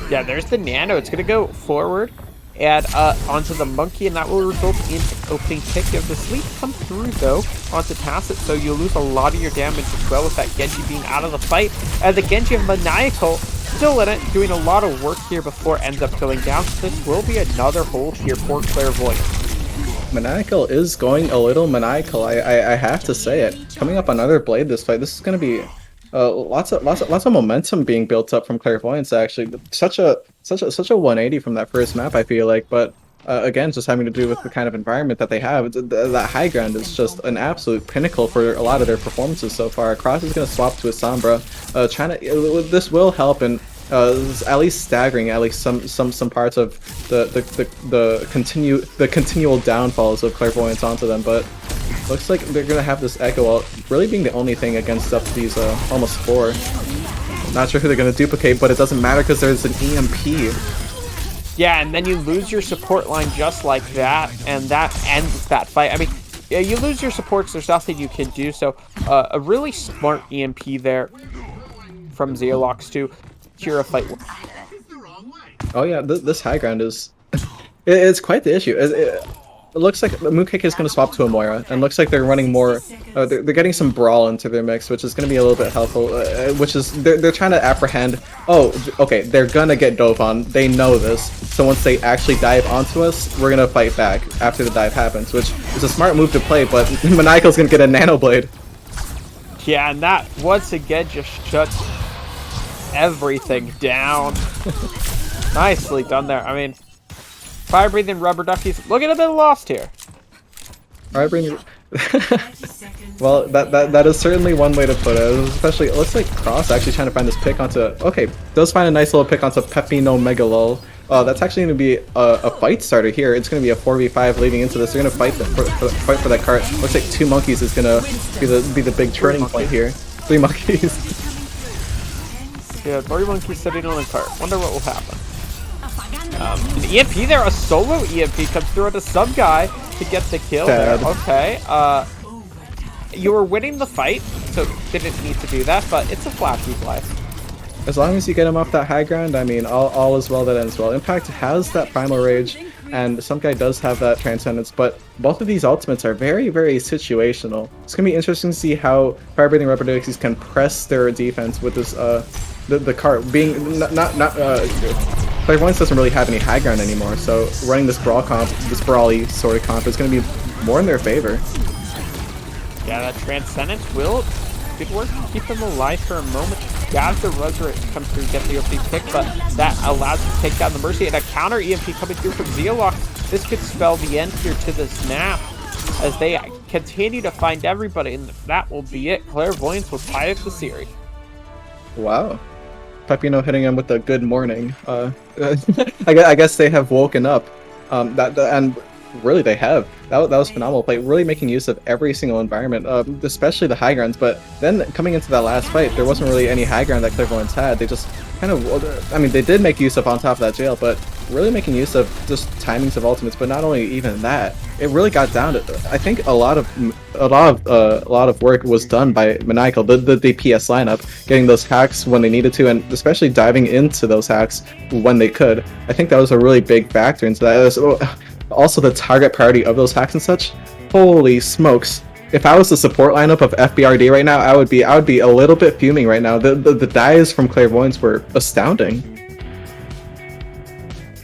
Yeah, there's the nano. It's gonna go forward and onto the Monkey, and that will result in an opening pick. You have the sleep come through though onto Tacet, so you'll lose a lot of your damage as well with that Genji being out of the fight. And the Genji of Maniacal still in it, doing a lot of work here before it ends up going down. So this will be another hold here for Clairvoyance. Maniacal is going a little maniacal, I have to say it. Coming up another Blade this fight, this is going to be lots of momentum being built up from Clairvoyance. Actually, such a 180 from that first map, I feel like. But again, just having to do with the kind of environment that they have, that high ground is just an absolute pinnacle for a lot of their performances so far. Cross is going to swap to a Sombra, this will help in at least staggering at least some parts of the continual downfalls of Clairvoyance onto them, but looks like they're gonna have this Echo ult really being the only thing against up to these almost 4. Not sure who they're gonna duplicate, but it doesn't matter because there's an EMP. Yeah, and then you lose your support line just like that, and that ends that fight. I mean, yeah, you lose your supports, there's nothing you can do, so a really smart EMP there from Zeolox to cure a fight. Oh yeah, this high ground is it's quite the issue. It looks like Mooncake is going to swap to a Moira, and looks like they're running more. They're getting some Brawl into their mix, which is going to be a little bit helpful. Which is they're trying to apprehend. Oh, okay, they're gonna get dove on. They know this, so once they actually dive onto us, we're gonna fight back after the dive happens, which is a smart move to play. But Maniacal's gonna get a Nano Blade. Yeah, and that once again just shuts everything down. Nicely done there. I mean, fire breathing rubber duckies looking a bit lost here. Fire breathing. Well, that is certainly one way to put it. Especially, it looks like Cross actually trying to find this pick onto. Okay, does find a nice little pick onto Pepino Megalol. That's actually going to be a fight starter here. It's going to be a 4v5 leading into this. They're going to fight fight for that cart. Looks like 2 monkeys is going to be the big turning point here. 3 monkeys. Yeah, 3 monkeys sitting on the cart. Wonder what will happen. An EMP there, a solo EMP comes through at a sub guy to get the kill there. Okay, you were winning the fight, so didn't need to do that, but it's a flashy play. As long as you get him off that high ground, I mean, all is well that ends well. Impact has that Primal Rage, and some guy does have that Transcendence, but both of these ultimates are very, very situational. It's going to be interesting to see how Fire Breathing Rubber Duckies can press their defense with this, the cart being, Clairvoyance doesn't really have any high ground anymore, so running this brawl comp, this brawly sort of comp is going to be more in their favor. Yeah, that Transcendence will good work to keep him alive for a moment. Got the Resurrect to come through, get the OP pick, but that allows him to take down the Mercy, and a counter EMP coming through from Zealox. This could spell the end here to the snap as they continue to find everybody, and that will be it. Clairvoyance will tie up the series. Wow. Pepino hitting him with a good morning. I guess they have woken up. And really they have. That was phenomenal play. Really making use of every single environment, especially the high grounds. But then coming into that last fight, there wasn't really any high ground that Clairvoyance had. They just kind of, I mean, they did make use of on top of that jail, but really making use of just timings of ultimates. But not only even that, it really got down to. I think a lot of work was done by Maniacal, the DPS lineup, getting those hacks when they needed to, and especially diving into those hacks when they could. I think that was a really big factor into that. Also, the target priority of those hacks and such. Holy smokes! If I was the support lineup of FBRD right now, I would be a little bit fuming right now. The dives from Clairvoyance were astounding.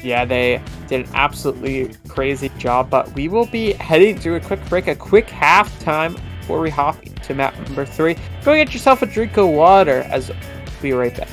Yeah, they did an absolutely crazy job, but we will be heading to a quick break, a quick halftime before we hop to map number 3. Go get yourself a drink of water as we'll be right back.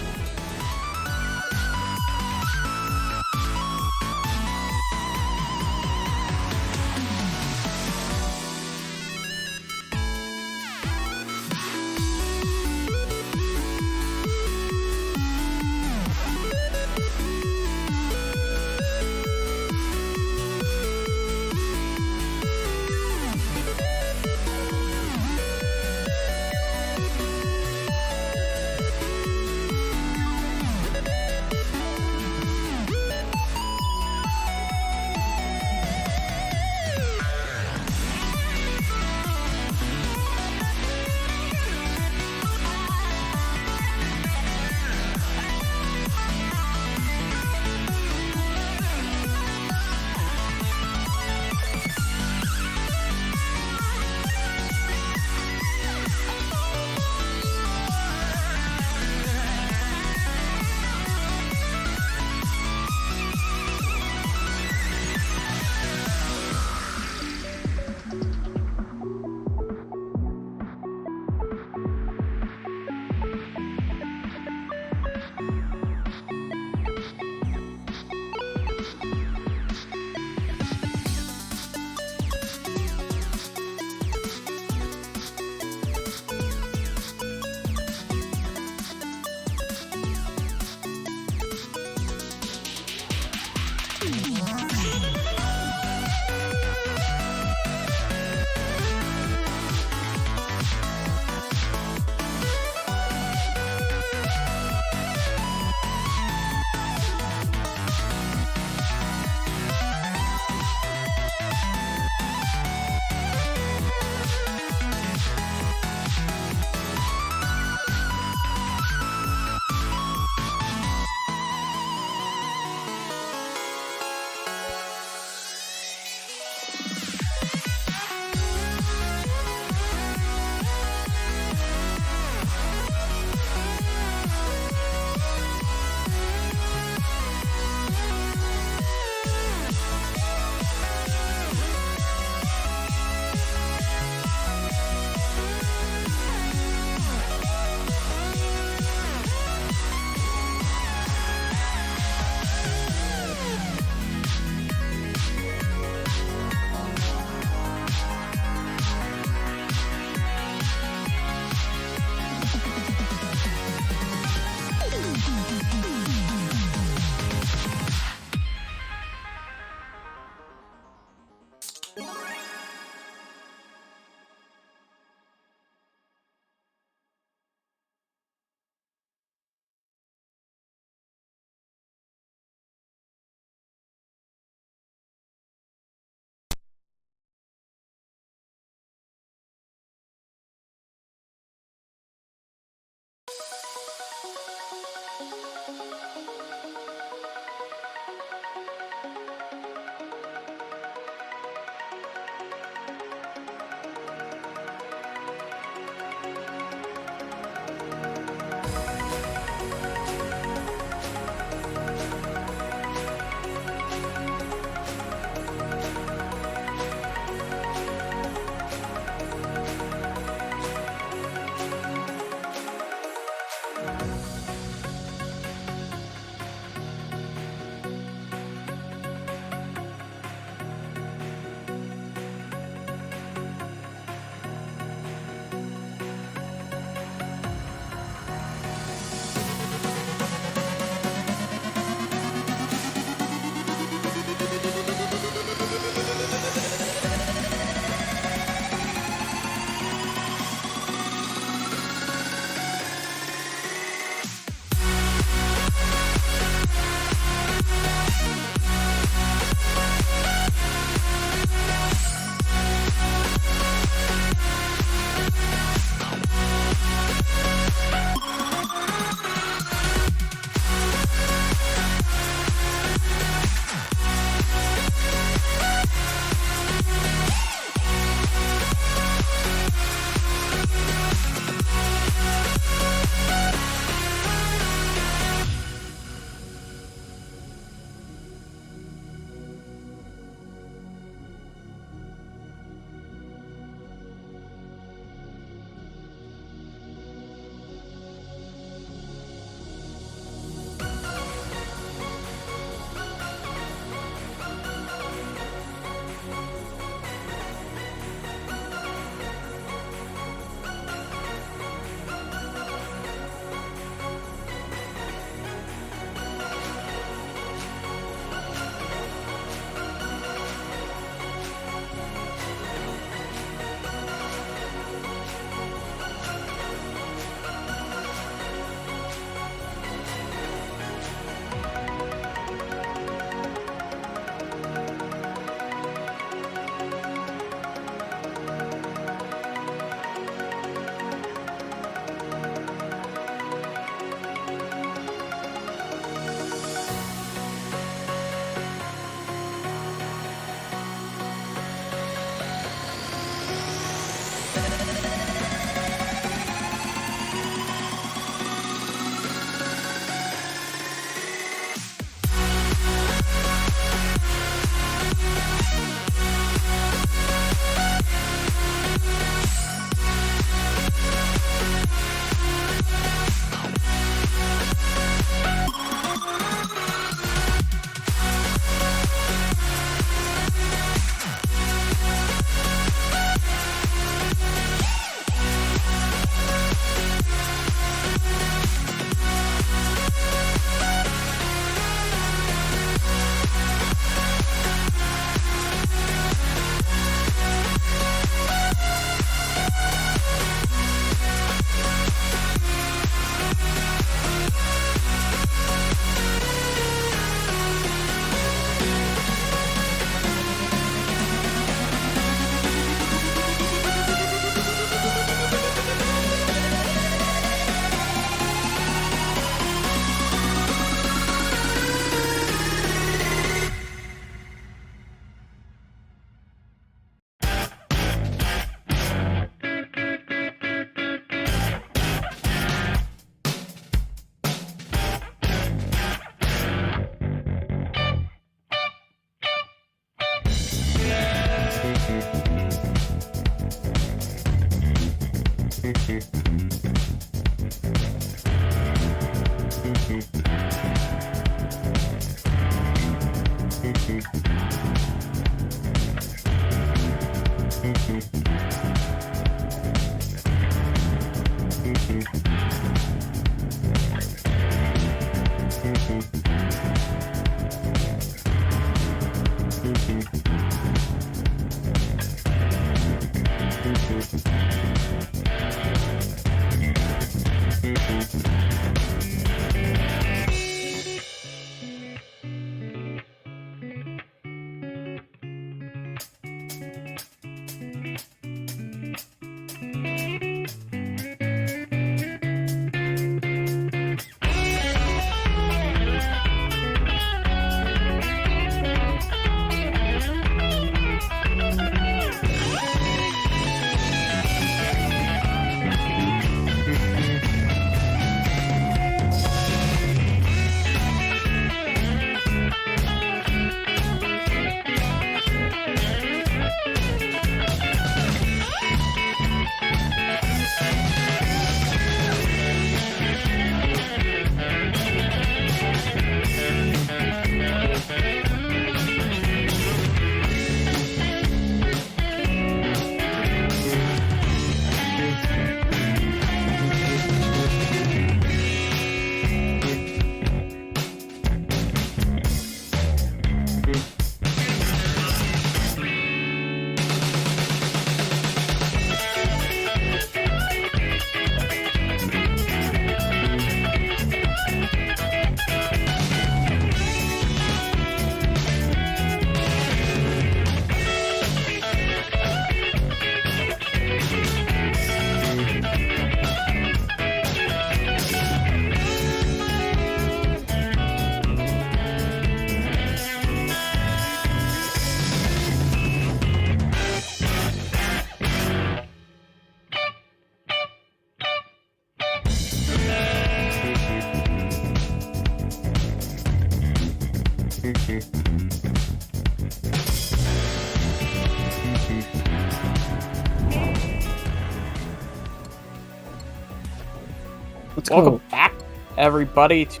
Welcome back, everybody, to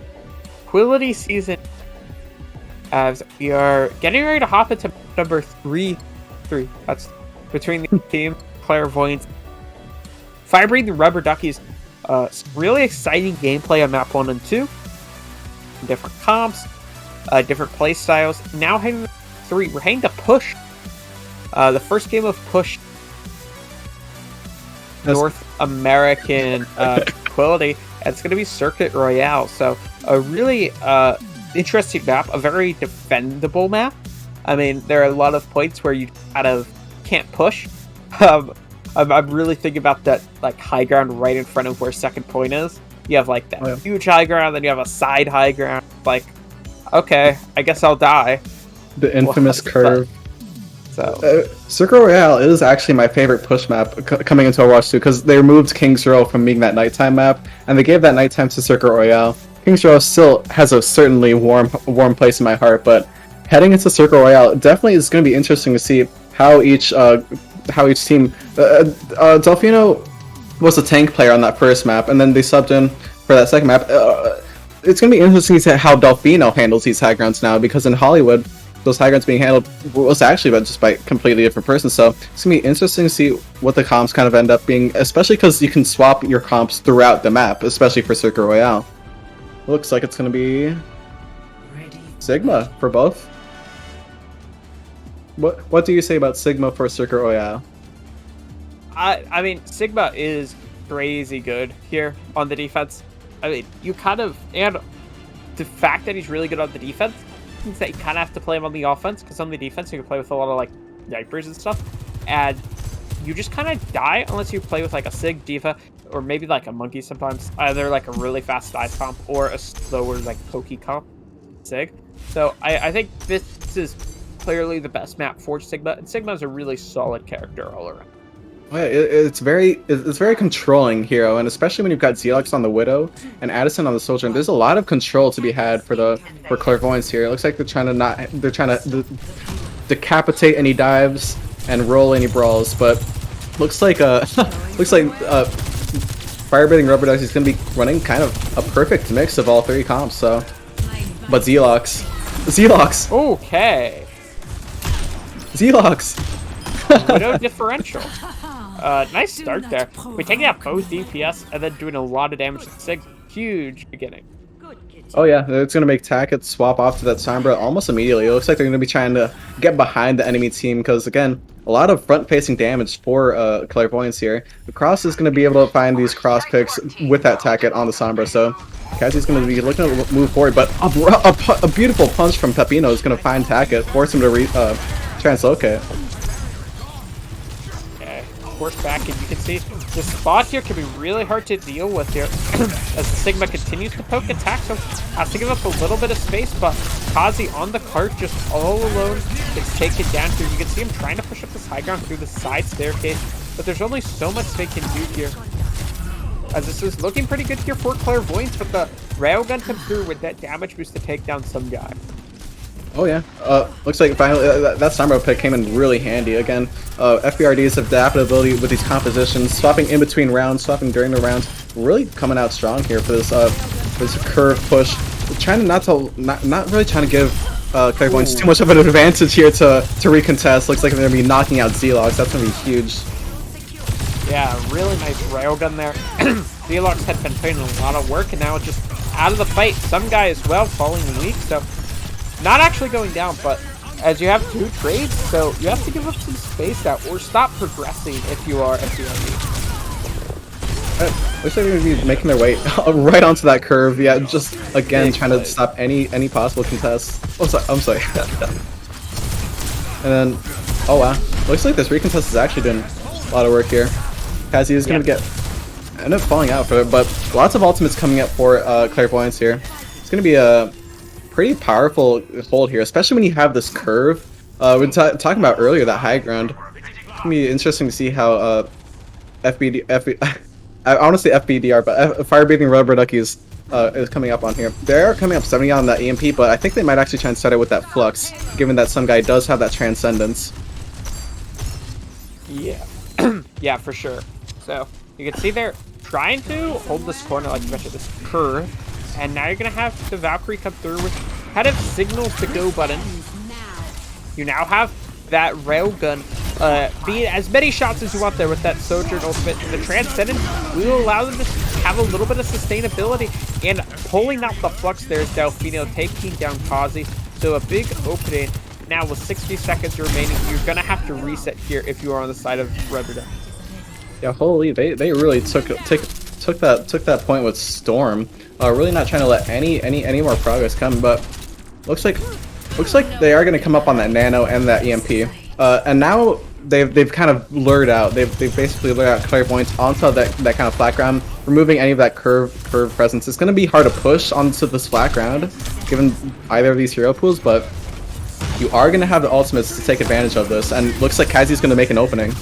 Quility Season. As we are getting ready to hop into number three. That's between the team Clairvoyance, Firebreathing the Rubber Duckies. Really exciting gameplay on map 1 and 2. Different comps, different play styles. Now heading to 3. We're heading to Push. The first game of Push North American Quility. It's going to be Circuit Royale. So a really interesting map, a very defendable map. I mean, there are a lot of points where you kind of can't push. I'm really thinking about that like high ground right in front of where second point is. You have like that huge high ground, then you have a side high ground. Like, okay, I guess I'll die. The infamous curve. Circle Royale is actually my favorite push map coming into Overwatch 2 because they removed King's Row from being that nighttime map, and they gave that nighttime to Circle Royale. King's Row still has a certainly warm place in my heart, but heading into Circle Royale definitely is going to be interesting to see how each team. Delfino was a tank player on that first map, and then they subbed in for that second map. It's going to be interesting to see how Delfino handles these high grounds now, because in Hollywood, those high grounds being handled was actually just by a completely different person. So it's going to be interesting to see what the comps kind of end up being, especially because you can swap your comps throughout the map, especially for Circle Royale. Looks like it's going to be Sigma for both. What do you say about Sigma for Circle Royale? I mean, Sigma is crazy good here on the defense. I mean, and the fact that he's really good on the defense means that you kind of have to play him on the offense, because on the defense you can play with a lot of like snipers and stuff, and you just kind of die unless you play with like a Sig, Diva, or maybe like a Monkey sometimes. Either like a really fast dive comp or a slower like pokey comp Sig. So I think this is clearly the best map for Sigma, and Sigma is a really solid character all around. Oh, yeah, it's very controlling hero, and especially when you've got Zealox on the Widow and Addison on the Soldier, and there's a lot of control to be had for Clairvoyance here. It looks like they're trying to decapitate any dives and roll any brawls, but looks like Firebreathing Rubber Ducks is going to be running kind of a perfect mix of all three comps. So, but Zealox, okay, Zealox. Widow differential. Nice start there. We're taking out both DPS and then doing a lot of damage to the Sig. Huge beginning. Oh yeah, it's going to make Tackett swap off to that Sombra almost immediately. It looks like they're going to be trying to get behind the enemy team because, again, a lot of front-facing damage for Clairvoyance here. The Cross is going to be able to find these cross picks with that Tackett on the Sombra, so Kazi's going to be looking to move forward, but a beautiful punch from Pepino is going to find Tackett, force him to translocate. Force back, and you can see the spot here can be really hard to deal with here as the Sigma continues to poke attack, so has to give up a little bit of space, but Kazi on the cart just all alone gets taken down here. You can see him trying to push up this high ground through the side staircase, but there's only so much they can do here, as this is looking pretty good here for Clairvoyance, but the railgun comes through with that damage boost to take down some guy. Oh yeah, looks like finally that Sombra pick came in really handy. Again, FBRDs have adaptability with these compositions, swapping in between rounds, swapping during the rounds, really coming out strong here for this curve push. Trying not really trying to give Clairvoyance too much of an advantage here to recontest. Looks like they're gonna be knocking out Zealox. That's gonna be huge. Yeah, really nice railgun there. Zealox had been putting in a lot of work, and now just out of the fight. Some guy as well falling weak, so not actually going down, but as you have two trades, so you have to give up some space out or stop progressing if you are FDRD. Looks like they're going to be making their way right onto that curve. Yeah, just again trying to stop any possible contest. Oh, sorry, I'm sorry. And then, oh wow, looks like this recontest is actually doing a lot of work here. Kazi is going to end up falling out for it, but lots of ultimates coming up for Clairvoyance here. It's going to be a pretty powerful hold here, especially when you have this curve. We were talking about earlier, that high ground. It's going to be interesting to see how I want to say FBDR, but Fire Breathing Rubber Duckies is coming up on here. They are coming up 70 on that EMP, but I think they might actually try and start it with that Flux, given that some guy does have that Transcendence. Yeah. Yeah, for sure. So, you can see they're trying to hold this corner, like you mentioned, this curve. And now you're going to have the Valkyrie come through with kind of signals to go button. You now have that railgun be as many shots as you want there with that Sojourn ultimate. The Transcendence will allow them to have a little bit of sustainability. And pulling out the Flux there is Delfino taking down Kazi. So a big opening. Now with 60 seconds remaining, you're going to have to reset here if you are on the side of Rubber Duck. Yeah, holy, they really took that point with Storm. Really not trying to let any more progress come, but looks like they are going to come up on that Nano and that EMP. And now they've kind of lured out. They've basically lured out Clairvoyance onto that kind of flat ground, removing any of that curve presence. It's going to be hard to push onto this flat ground, given either of these hero pools, but you are going to have the ultimates to take advantage of this, and looks like Kazi's going to make an opening.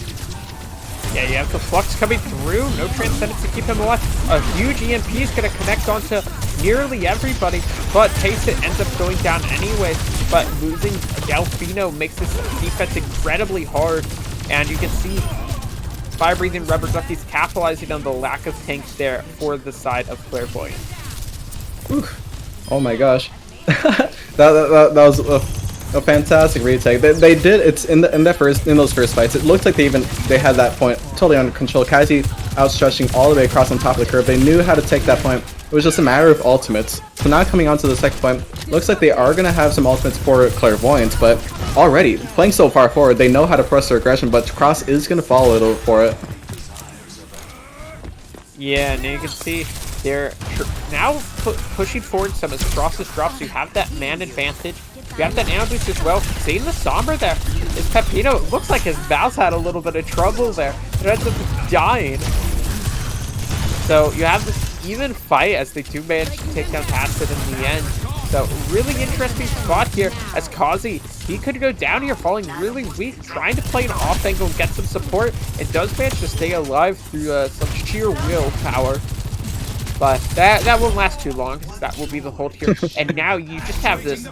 Yeah, you have the Flux coming through. No Transcendence to keep him alive. A huge EMP is going to connect onto nearly everybody, but Tacit ends up going down anyways. But losing Delfino makes this defense incredibly hard, and you can see Fire-breathing Rubber Duckies capitalizing on the lack of tanks there for the side of Clairvoyance. Oh my gosh. that was a fantastic retake. They did. It's in those first fights. It looked like they had that point totally under control. Kazi outstretching all the way across on top of the curve. They knew how to take that point. It was just a matter of ultimates. So now coming on to the second point, looks like they are gonna have some ultimates for Clairvoyance, but already playing so far forward, they know how to press their aggression. But Cross is gonna fall a little for it. Yeah, and you can see they're now pushing forward some as Cross's drops. You have that man advantage. You have that nano boost as well. Seeing the Sombra there. Is Pepino, it looks like his Val's had a little bit of trouble there. It ends up dying. So you have this even fight as they do manage to take down Tacit in the end. So really interesting spot here as Kazi, he could go down here falling really weak, trying to play an off angle and get some support, and does manage to stay alive through some sheer willpower. But that won't last too long. That will be the hold here. And now you just have this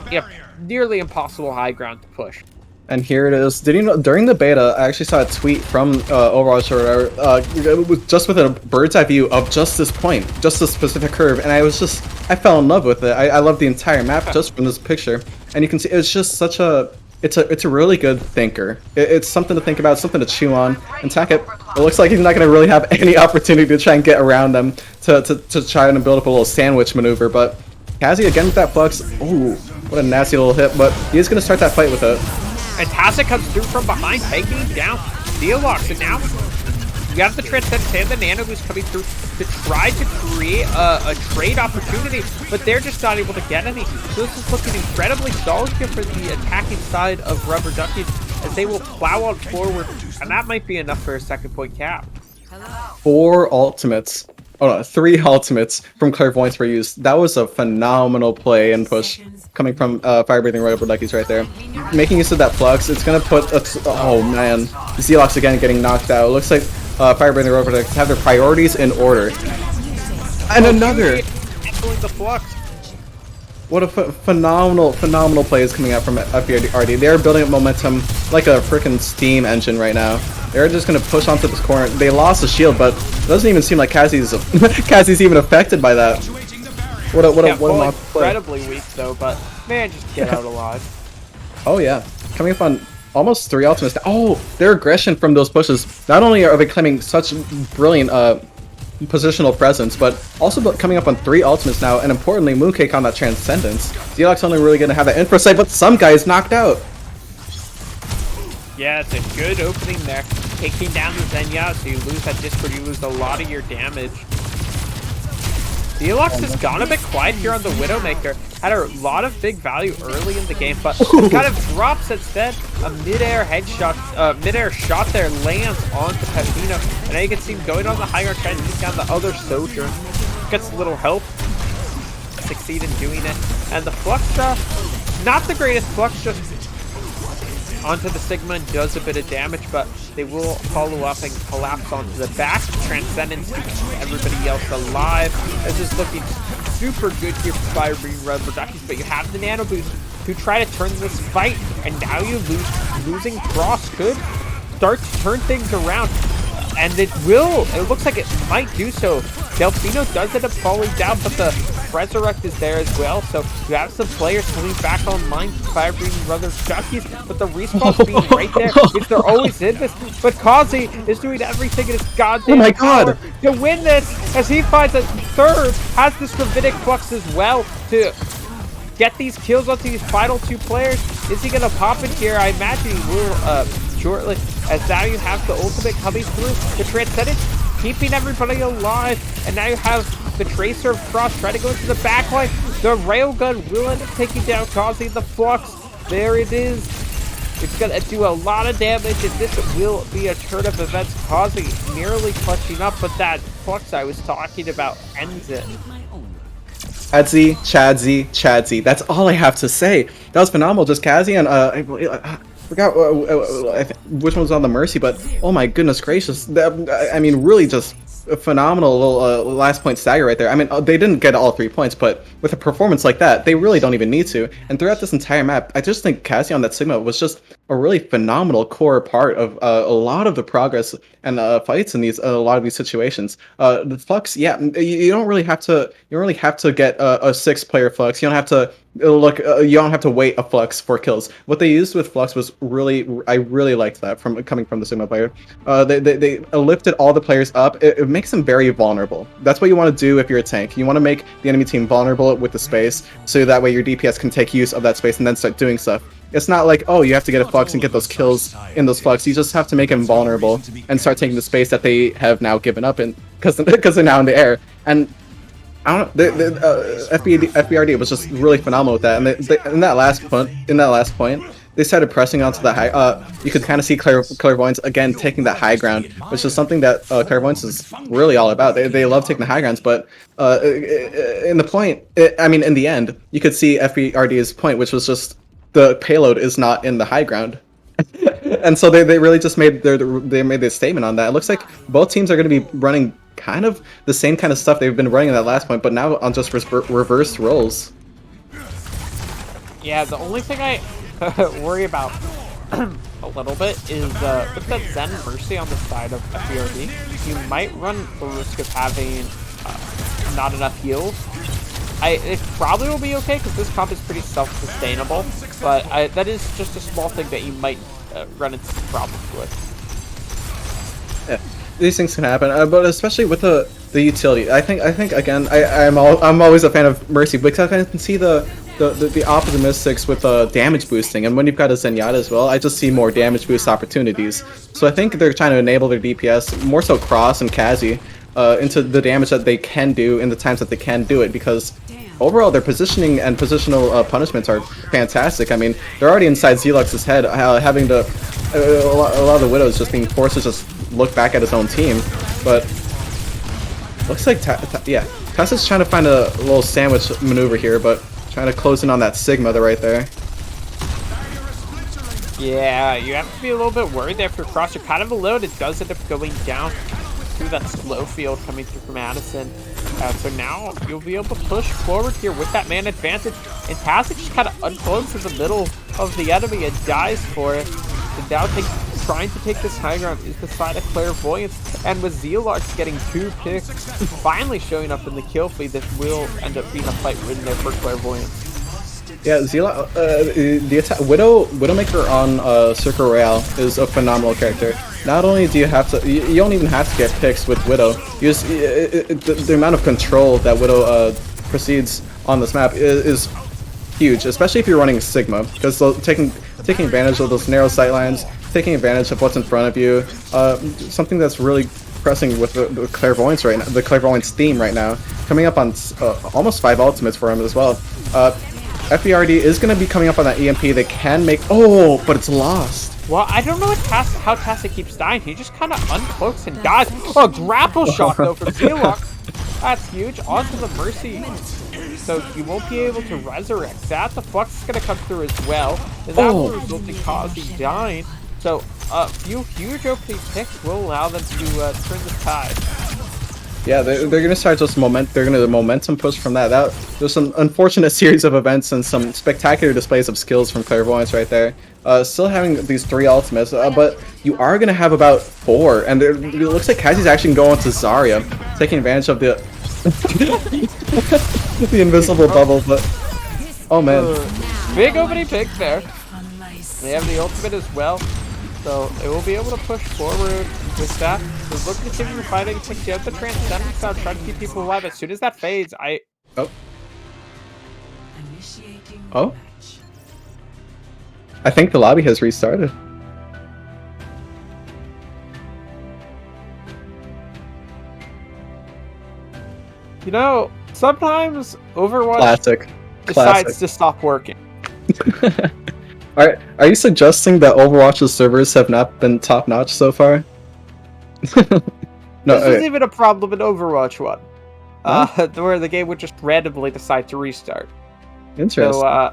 nearly impossible high ground to push. And here it is. Did you know, during the beta, I actually saw a tweet from Overwatch or whatever, just with a bird's eye view of just this point, just this specific curve, and I fell in love with it. I love the entire map just from this picture. And you can see it's just such a, it's a really good thinker. It's something to think about, something to chew on. And Tackett, it looks like he's not going to really have any opportunity to try and get around them to try and build up a little sandwich maneuver. But Kazi again with that Flux. Ooh, what a nasty little hit, but he is going to start that fight with it. And Tacit comes through from behind, taking down Dealox, and now you have the Transcendence and the Nano Boost coming through to try to create a trade opportunity, but they're just not able to get any. So this is looking incredibly solid here for the attacking side of Rubber Duckies as they will plow on forward, and that might be enough for a second point cap. 4 ultimates. Oh no, 3 ultimates from Clairvoyance were used. That was a phenomenal play and push coming from Fire-breathing Rubber Duckies right there. Making use of that Flux, it's gonna put oh man, Zealox again getting knocked out. It looks like Fire-breathing Rubber Duckies have their priorities in order. And another! The Flux. What a phenomenal play is coming out from FBRD. They're building up momentum like a freaking steam engine right now. They're just gonna push onto this corner. They lost the shield, but it doesn't even seem like Kazi's Kazi's even affected by that. What a play. Incredibly weak though, but man, just get out alive. Oh yeah, coming up on almost 3 ultimates. Oh, their aggression from those pushes. Not only are they claiming such brilliant positional presence, but also coming up on 3 ultimates now, and importantly, Mooncake on that Transcendence. Zealox only really gonna have that info sight, but some guy is knocked out. Yeah, it's a good opening there. Taking down the Zenya, so you lose that Discord, you lose a lot of your damage. Dealox has gone a bit quiet here on the Widowmaker. Had a lot of big value early in the game, but kind of drops instead. A mid-air headshot, mid-air shot there lands onto Pepino. And now you can see him going on the high ground, trying to take down the other Sojourn. Gets a little help. Succeed in doing it. And the Flux, not the greatest Flux, just onto the Sigma and does a bit of damage, but they will follow up and collapse onto the back. Transcendence keeps everybody else alive. This is looking super good here for Fire-breathing Rubber Duckies, but you have the Nano Boost to try to turn this fight, and now you losing Cross could start to turn things around. And it looks like it might do so. Delfino does end up falling down, but the Resurrect is there as well, so you have some players coming back online for Fire-breathing Rubber Duckies, but the respawn being right there, which they're always in this, but Kazi is doing everything in his goddamn power to win this, as he finds a third, has this Ravidic Flux as well to get these kills onto these final 2 players. Is he gonna pop it here? I imagine he will shortly, as now you have the ultimate coming through, the Transcendence keeping everybody alive, and now you have the Tracer of Cross trying to go into the backline. The Railgun will end up taking down Kazi. The Flux, there it is. It's gonna do a lot of damage, and this will be a turn of events. Kazi nearly clutching up, but that Flux I was talking about ends it. Chadsy. That's all I have to say. That was phenomenal. Just Kazi and I forgot which one was on the Mercy, but oh my goodness gracious! I mean, really just a phenomenal little last point stagger right there. I mean, they didn't get all 3 points, but with a performance like that, they really don't even need to. And throughout this entire map, I just think Kazi on that Sigma was just a really phenomenal core part of a lot of the progress and fights in these a lot of these situations. The Flux, yeah, you don't really have to get a 6-player Flux. You don't have to you don't have to wait a Flux for kills. What they used with Flux was I really liked that from coming from the Sigma player. They lifted all the players up. It makes them very vulnerable. That's what you want to do if you're a tank. You want to make the enemy team vulnerable with the space, so that way your DPS can take use of that space and then start doing stuff. It's not like, oh, you have to get a Flux and get those kills in those Flux. You just have to make them vulnerable and start taking the space that they have now given up in, because they're now in the air. And I don't know, FBRD was just really phenomenal with that. And in that last point, they started pressing onto the high. You could kind of see Clairvoyance again taking that high ground, which is something that Clairvoyance is really all about. They love taking the high grounds, but in the end, you could see FBRD's point, which was just the payload is not in the high ground. And so they really just made their statement on that. It looks like both teams are going to be running kind of the same kind of stuff they've been running in that last point, but now on just reversed roles. Yeah, the only thing I worry about a little bit is with that Zen Mercy on the side of FBRD, you might run the risk of having not enough heals. It probably will be okay because this comp is pretty self-sustainable, but that is just a small thing that you might run into some problems with. Yeah, these things can happen, but especially with the utility. I think again, I'm always a fan of Mercy because I can see the optimistics with damage boosting, and when you've got a Zenyatta as well, I just see more damage boost opportunities. So I think they're trying to enable their DPS, more so Cross and Kazi, into the damage that they can do in the times that they can do it, because overall their positioning and positional punishments are fantastic. I mean, they're already inside Zelux's head, having to a lot of the Widows just being forced to just look back at his own team, but looks like Tessa's trying to find a little sandwich maneuver here, but trying to close in on that Sigma right there. Yeah, you have to be a little bit worried there for Cross. You're kind of alone. It does end up going down through that slow field coming through from Addison. So now you'll be able to push forward here with that man advantage. And Tazzik just kind of uncloaks in the middle of the enemy and dies for it. And now trying to take this high ground is the side of Clairvoyance. And with Zealox getting 2 picks, finally showing up in the kill feed, this will end up being a fight win there for Clairvoyance. Yeah, Widowmaker on Circle Royale is a phenomenal character. Not only do you have to, you don't even have to get picks with Widow. You just, the amount of control that Widow proceeds on this map is huge, especially if you're running Sigma, because taking advantage of those narrow sightlines, taking advantage of what's in front of you, something that's really pressing with the Clairvoyance right now, the Clairvoyance theme right now, coming up on almost 5 ultimates for him as well. FBRD is going to be coming up on that EMP. They can make... Oh, but it's lost. Well, I don't know how Tazzik keeps dying. He just kind of uncloaks and dies. Oh, grapple shot, though, from Zealox. That's huge. Onto the Mercy. So you won't be able to resurrect that. The Flux is going to come through as well. And that will result in Kazi dying. So a few huge opening picks will allow them to turn the tide. Yeah, they're gonna start just they're gonna momentum push from that. There's some unfortunate series of events and some spectacular displays of skills from Clairvoyance right there. Still having these 3 ultimates, but you are gonna have about 4, and it looks like Kazi's actually going to Zarya, taking advantage of the the invisible bubble. But oh man, big opening pick there. They have the ultimate as well, so they will be able to push forward with that. They're looking to continue fighting, take out the Transcendence out, try to keep people alive. As soon as that fades, Oh, I think the lobby has restarted. You know, sometimes Overwatch Classic. decides to stop working. Are you suggesting that Overwatch's servers have not been top-notch so far? No, this isn't even a problem in Overwatch 1. where the game would just randomly decide to restart. Interesting. So,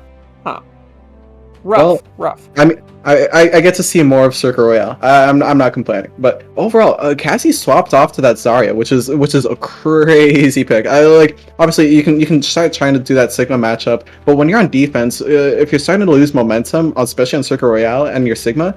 Well, rough. I mean, I get to see more of Circle Royale. I'm not complaining, but overall, Cassie swapped off to that Zarya, which is a crazy pick. I like obviously you can start trying to do that Sigma matchup, but when you're on defense, if you're starting to lose momentum, especially on Circle Royale and your Sigma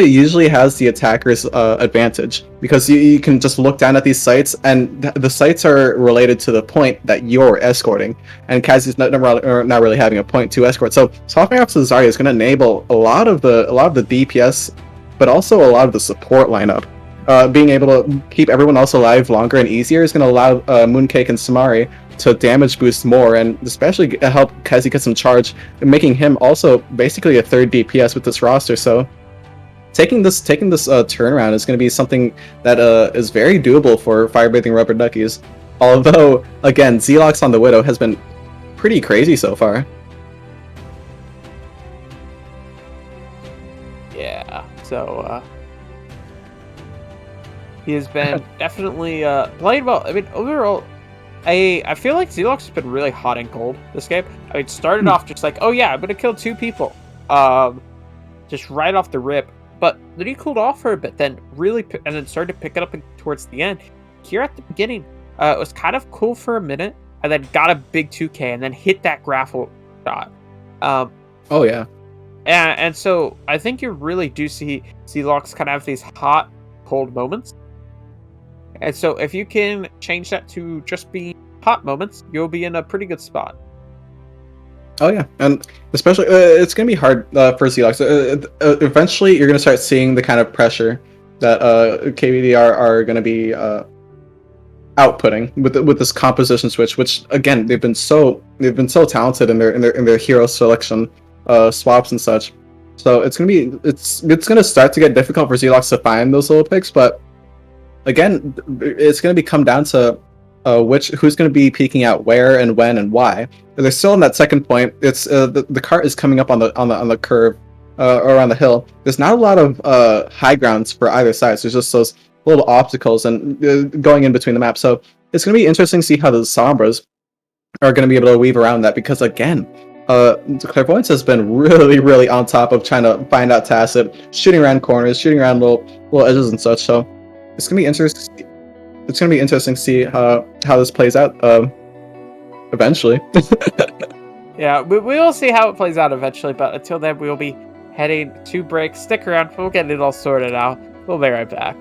usually has the attacker's advantage because you can just look down at these sites, and the sites are related to the point that you're escorting, and Cassie's not really having a point to escort. So swapping off to the Zarya is going to enable a lot of the DPS, but also a lot of the support lineup. Being able to keep everyone else alive longer and easier is going to allow Mooncake and Samari to damage boost more, and especially help Cassie get some charge, making him also basically a third DPS with this roster. So taking this turnaround is going to be something that is very doable for Fire-Breathing Rubber Duckies. Although, again, Zelox on the Widow has been pretty crazy so far. Yeah, so he has been definitely playing well. I mean, overall, I feel like Zelox has been really hot and cold this game. I mean, it started off just like, oh yeah, I'm gonna kill 2 people, just right off the rip. But then he cooled off for a bit, then and then started to pick it up towards the end. Here at the beginning, it was kind of cool for a minute, and then got a big 2K, and then hit that grapple shot. Oh yeah. And so I think you really do see Zelox kind of have these hot, cold moments. And so if you can change that to just be hot moments, you'll be in a pretty good spot. Oh yeah, and especially it's gonna be hard for Zelox. Eventually, you're gonna start seeing the kind of pressure that KBD are gonna be outputting with this composition switch. Which again, they've been so talented in their hero selection swaps and such. So it's gonna start to get difficult for Zelox to find those little picks. But again, it's gonna come down to who's going to be peeking out where and when and why. They're still in that second point. It's the cart is coming up on the curve around the hill. There's not a lot of high grounds for either side. So there's just those little obstacles and going in between the map. So it's going to be interesting to see how the Sombras are going to be able to weave around that, because again, Clairvoyance has been really on top of trying to find out Tacit, shooting around corners, shooting around little edges and such. So it's going to be interesting. It's going to be interesting to see how this plays out eventually. Yeah, we will see how it plays out eventually, but until then, we'll be heading to break. Stick around, we'll get it all sorted out. We'll be right back.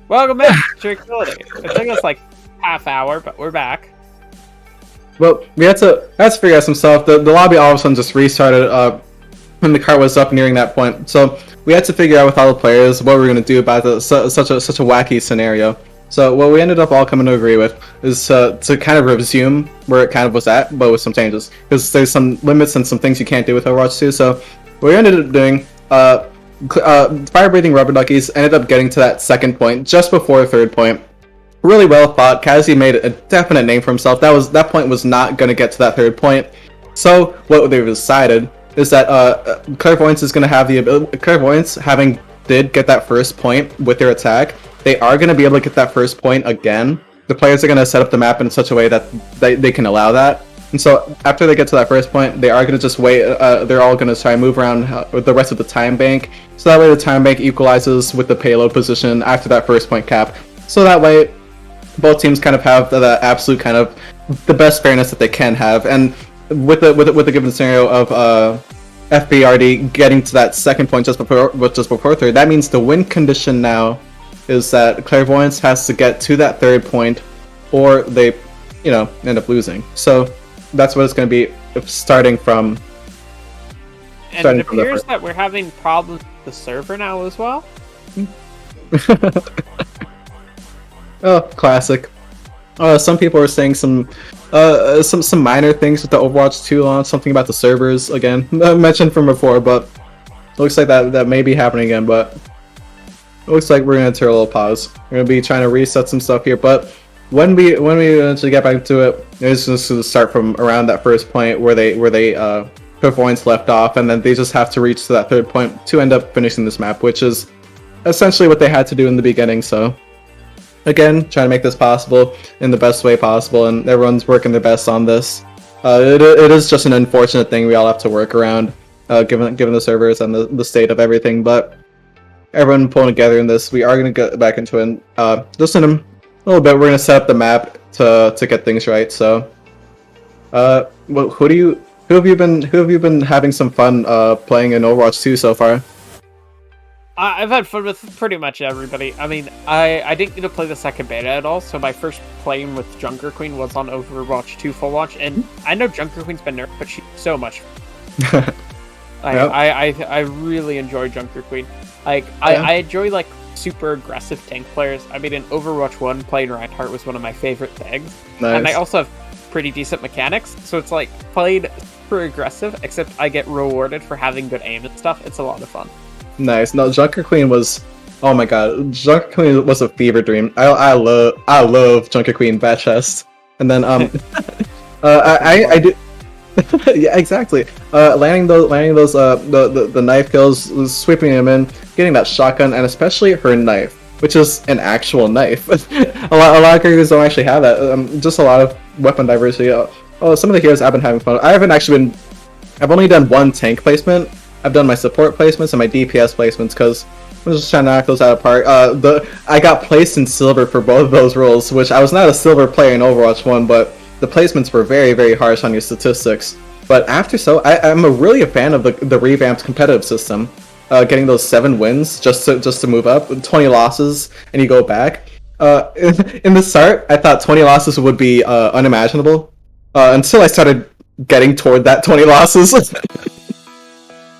Welcome back to Tranquility. It took us like half hour, but we're back. Well, we had to figure out some stuff. The lobby all of a sudden just restarted when the cart was up nearing that point. So we had to figure out with all the players what we were going to do about such a wacky scenario. So what we ended up all coming to agree with is to kind of resume where it kind of was at, but with some changes. Because there's some limits and some things you can't do with Overwatch 2. So what we ended up doing, fire-breathing rubber duckies ended up getting to that second point just before the third point. Really well fought. Kazi made a definite name for himself. That point was not going to get to that third point. So what they've decided is that Clairvoyance is going to have the ability. Clairvoyance, having did get that first point with their attack, they are going to be able to get that first point again. The players are going to set up the map in such a way that they can allow that. And so after they get to that first point, they are going to just wait. They're all going to try and move around with the rest of the time bank. So that way the time bank equalizes with the payload position after that first point cap. So that way both teams kind of have the absolute kind of the best fairness that they can have. And with the given scenario of FBRD getting to that second point just before third, that means the win condition now is that Clairvoyance has to get to that third point, or they, end up losing. So that's what it's going to be starting from. And it appears that we're having problems with the server now as well. Oh, classic. Some people were saying some minor things with the Overwatch 2 launch, something about the servers again, mentioned from before, but it looks like that may be happening again. But it looks like we're gonna take a little pause. We're gonna be trying to reset some stuff here, but when we eventually get back to it, it's just to start from around that first point where they Clairvoyance left off, and then they just have to reach to that third point to end up finishing this map, which is essentially what they had to do in the beginning. So again, trying to make this possible in the best way possible, and everyone's working their best on this. It is just an unfortunate thing we all have to work around, given the servers and the state of everything, but everyone pulling together in this. We are going to get back into it just in a little bit. We're going to set up the map to get things right. So who have you been having some fun playing in Overwatch 2 so far? I've had fun with pretty much everybody. I mean, I didn't get to play the second beta at all, so my first playing with Junker Queen was on Overwatch 2 full launch, and I know Junker Queen's been nerfed, but she's so much fun. I really enjoy Junker Queen. I enjoy super aggressive tank players. I mean, in Overwatch 1, playing Reinhardt was one of my favorite things. Nice. And I also have pretty decent mechanics, so it's played super aggressive, except I get rewarded for having good aim and stuff. It's a lot of fun. Nice. No, Junker Queen was, oh my god, Junker Queen was a fever dream. I love Junker Queen bat chest. And then I do. Yeah, exactly. Landing those the knife kills, sweeping them in, getting that shotgun, and especially her knife, which is an actual knife. a lot of characters don't actually have that. Just a lot of weapon diversity. Some of the heroes I've been having fun. I've only done one tank placement. I've done my support placements and my DPS placements because I'm just trying to knock those out of the park. I got placed in silver for both of those roles, which I was not a silver player in Overwatch 1, but the placements were very, very harsh on your statistics. But I'm really a fan of the revamped competitive system. Getting those 7 wins just to move up, 20 losses, and you go back. In the start, I thought 20 losses would be unimaginable until I started getting toward that 20 losses.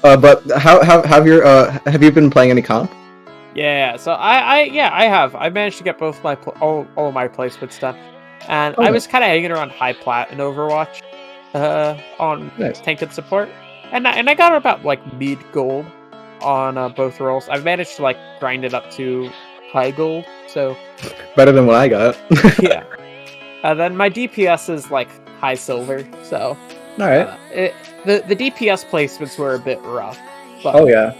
But have you been playing any comp? Yeah, so I have. I managed to get both my all of my placements done, and I was kind of hanging around high plat in Overwatch, on tank and support, and I got about mid gold on both roles. I've managed to grind it up to high gold, so better than what I got. Yeah, and then my DPS is high silver, so. All right. The DPS placements were a bit rough. But oh yeah.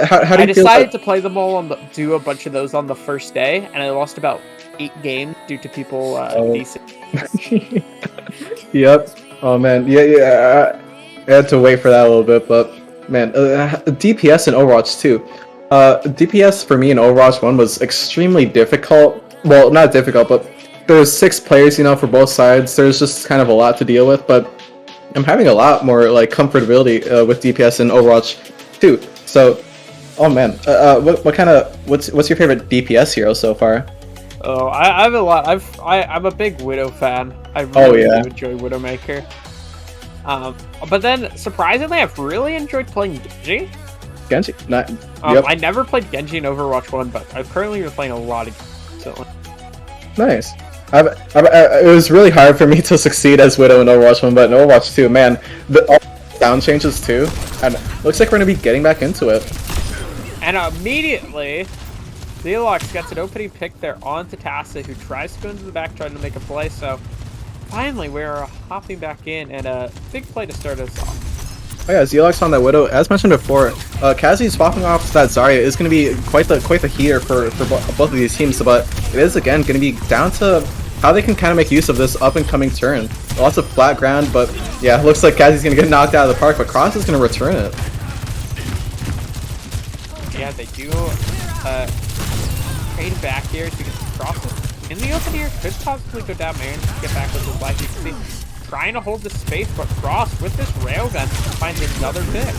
How do you I decided to play them all do a bunch of those on the first day, and I lost about 8 games due to people decent. Yep. Oh man. Yeah. I had to wait for that a little bit, but man, DPS in Overwatch 2. DPS for me in Overwatch 1 was extremely difficult. Well, not difficult, but there's 6 players, for both sides. There's just kind of a lot to deal with, but I'm having a lot more comfortability with DPS in Overwatch 2. So Oh man, what's your favorite DPS hero so far? Oh, I have a lot. I'm a big Widow fan. I really yeah. do enjoy Widowmaker. But then surprisingly, I've really enjoyed playing Genji. Genji, not. I never played Genji in Overwatch 1, but I've currently been playing a lot of Genji. Nice. It was really hard for me to succeed as Widow in Overwatch 1, but in Overwatch 2, man, all the sound changes too, and looks like we're going to be getting back into it. And immediately, Zealox gets an opening pick there onto Tassa, who tries to go into the back trying to make a play, so finally we're hopping back in, and a big play to start us off. Oh yeah, Zealox on that Widow. As mentioned before, Kazi swapping off that Zarya is going to be quite the heater for both of these teams, but it is again going to be down to how they can kind of make use of this up-and-coming turn. Lots of flat ground, but yeah, looks like Kazi's going to get knocked out of the park, but Cross is going to return it. Yeah, they do trade back here to get Cross in the open here. Could possibly go down there and get back with his life. You can see trying to hold the space, but Cross with this railgun finds another pick.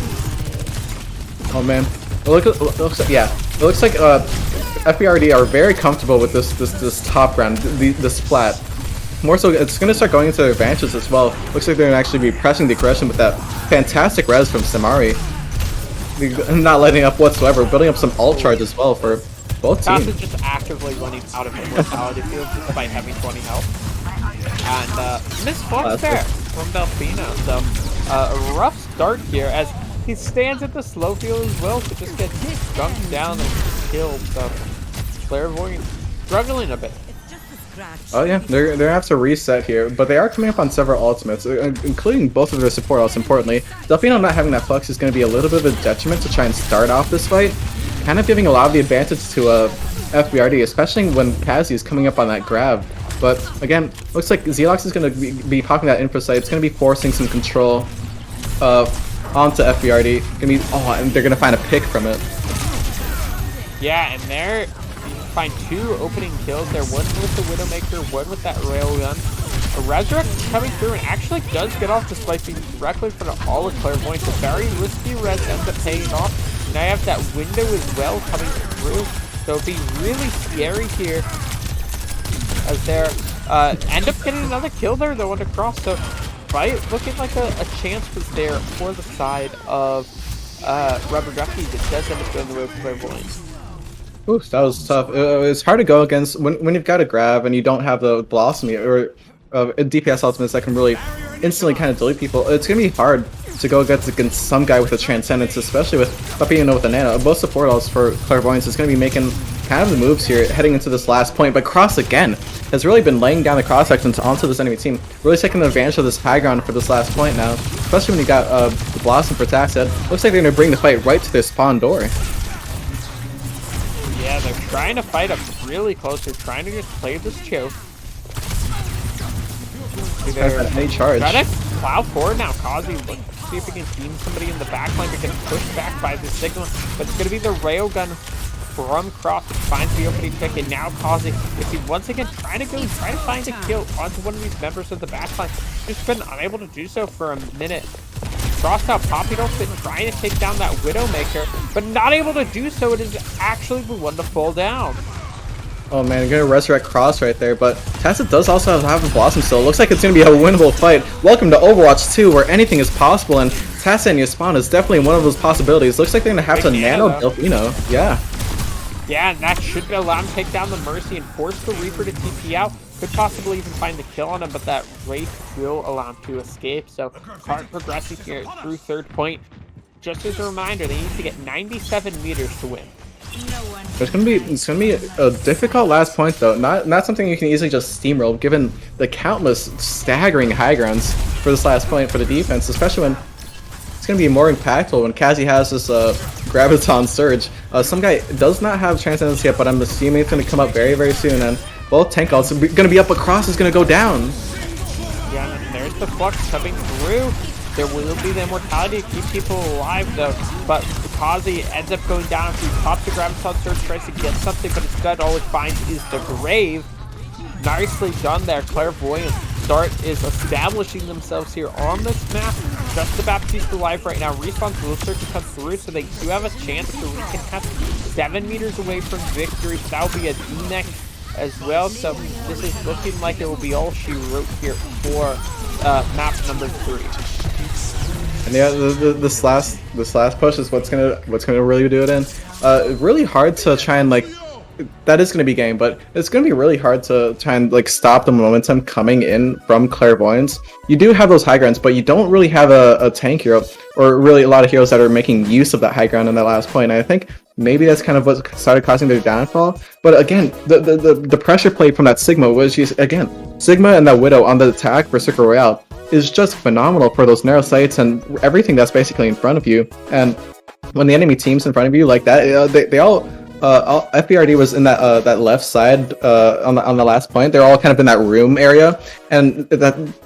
Oh man, it looks like FBRD are very comfortable with this top ground, the splat. More so, it's going to start going into their advantages as well. Looks like they're going to actually be pressing the aggression with that fantastic res from Samari. Not letting up whatsoever, building up some ult charge as well for both teams. Tassa just actively running out of immortality field despite having 20 health. And Miss Flux there from Delfino. So a rough start here as he stands at the slow field as well to just get gunked down and killed. So Clairvoyance struggling a bit. Oh yeah, they're gonna have to reset here, but they are coming up on several ultimates, including both of their support ults. Importantly, Delfino not having that Flux is going to be a little bit of a detriment to try and start off this fight, kind of giving a lot of the advantage to FBRD, especially when Kazi is coming up on that grab. But again, looks like Zealox is going to be popping that info site. It's going to be forcing some control onto FBRD. And they're going to find a pick from it. Yeah, and there you find two opening kills there. One with the Widowmaker, one with that railgun. A Resurrect coming through and actually does get off despite being directly in front of all of Clairvoyance. A very risky res ends up paying off. Now you have that window as well coming through. So it'd be really scary here as they end up getting another kill there though on the Cross. So fight looking like a chance was there for the side of Rubber Duckies. It does end up going the way of Clairvoyance. Ooh, that was tough. It's hard to go against when you've got a grab and you don't have the Blossom or DPS ultimates that can really instantly kind of delete people. It's gonna be hard to go against some guy with a Transcendence, especially with Papino with a Nano. Both support ults for Clairvoyance is gonna be making kind of the moves here heading into this last point, but Cross again has really been laying down the cross sections onto this enemy team, really taking advantage of this high ground for this last point now, especially when you got the Blossom for Taxed. Looks like they're gonna bring the fight right to their spawn door. Yeah, they're trying to fight up really close. They're trying to just play this choke. Any charge. Try to plow forward now. Kazi look to see if he can team somebody in the back line. They're getting pushed back by the signal, but it's going to be the railgun from Cross that finds the opening pick, and now Kazi is he once again trying to find a kill onto one of these members of the back line. Just been unable to do so for a minute. Cross now popping off and trying to take down that Widowmaker, but not able to do so. It is actually the one to fall down. Oh man, you're gonna resurrect Cross right there, but Tassa does also have a Blossom still. Looks like it's gonna be a winnable fight. Welcome to Overwatch 2, where anything is possible, and Tassa and your spawn is definitely one of those possibilities. Looks like they're gonna have to nano Delfino. Yeah. Yeah, and that should allow him to take down the Mercy and force the Reaper to TP out. Could possibly even find the kill on him, but that Wraith will allow him to escape. So card progressing here through third point. Just as a reminder, they need to get 97 meters to win. It's gonna be a difficult last point though. Not something you can easily just steamroll, given the countless staggering high grounds for this last point for the defense, especially when it's gonna be more impactful when Kazi has this Graviton Surge. Some guy does not have Transcendence yet, but I'm assuming it's gonna come up very, very soon, and both tank ults are gonna be up, but Cross is gonna go down. Yeah, and there's the Flux coming through. There will be the immortality to keep people alive though, but Kazi ends up going down after he pops the Graviton Surge, tries to get something, but instead all it finds is the grave. Nicely done there. Clairvoyance Start is establishing themselves here on this map. Just about to be alive right now. Respawn will start to cut through, so they do have a chance to recontest 7 meters away from victory. That'll be a D-neck as well. So this is looking like it will be all she wrote here for map number 3. And yeah, this last push is what's gonna really do it in. Really hard to try and like. That is going to be game, but it's going to be really hard to try and like stop the momentum coming in from Clairvoyance. You do have those high grounds, but you don't really have a tank hero, or really a lot of heroes that are making use of that high ground in that last point. And I think maybe that's kind of what started causing their downfall. But again, the pressure play from that Sigma was just, again, Sigma and that Widow on the attack for Circle Royale is just phenomenal for those narrow sights and everything that's basically in front of you. And when the enemy team's in front of you like that, they all FBRD was in that left side on the last point. They're all kind of in that room area, and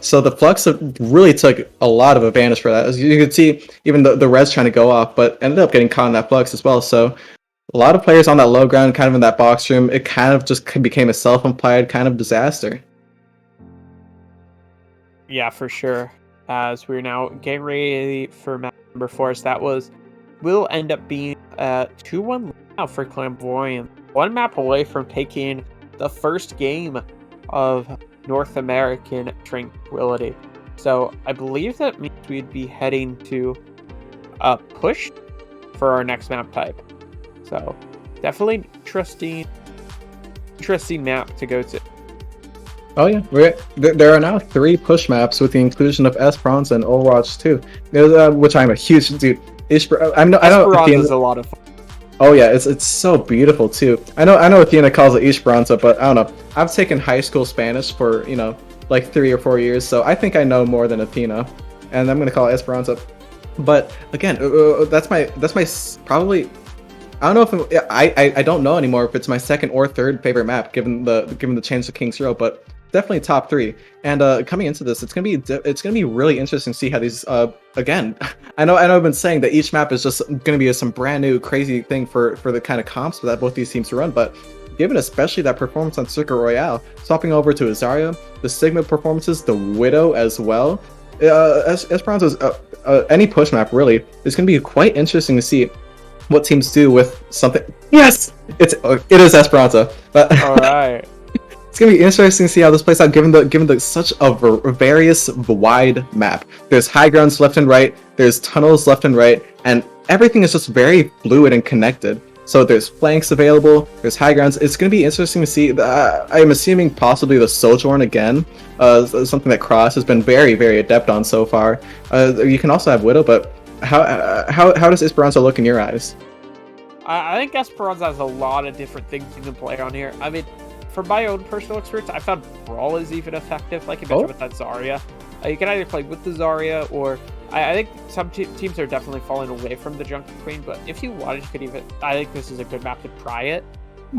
so the Flux really took a lot of advantage for that. As you could see, even the res trying to go off, but ended up getting caught in that Flux as well. So a lot of players on that low ground, kind of in that box room. It kind of just became a self-implied kind of disaster. Yeah, for sure. As we're now getting ready for map number 4, so that will end up being 2-1 now for Clairvoyance. 1 map away from taking the first game of North American Tranquility. So I believe that means we'd be heading to a push for our next map type. So definitely interesting map to go to. Oh yeah, there are now 3 push maps with the inclusion of Esperanza and Overwatch 2, which I'm a huge dude. Esperanza is a lot of fun. Oh yeah, it's so beautiful too. I know Athena calls it Esperanza, but I don't know. I've taken high school Spanish for, like 3 or 4 years, so I think I know more than Athena, and I'm gonna call it Esperanza. But again, that's my probably. I don't know if I don't know anymore if it's my second or third favorite map given the change to King's Row, but definitely top 3. And coming into this, it's gonna be really interesting to see how these again. I know I've been saying that each map is just gonna be some brand new crazy thing for the kind of comps that both these teams run, but given especially that performance on Circuit Royale, swapping over to Azaria, the Sigma performances, the Widow as well. Esperanza's any push map really is gonna be quite interesting to see what teams do with something. Yes, it is Esperanza. But all right. It's gonna be interesting to see how this plays out, given the such a various wide map. There's high grounds left and right, there's tunnels left and right, and everything is just very fluid and connected. So there's flanks available, there's high grounds. It's gonna be interesting to see. I'm assuming possibly the Sojourn again, something that Cross has been very, very adept on so far. You can also have Widow, but how does Esperanza look in your eyes? I think Esperanza has a lot of different things you can play on here. I mean, from my own personal experience, I found Brawl is even effective, like you mentioned with that Zarya. You can either play with the Zarya, or I think some teams are definitely falling away from the Junker Queen, but if you wanted, you could even. I think this is a good map to try it.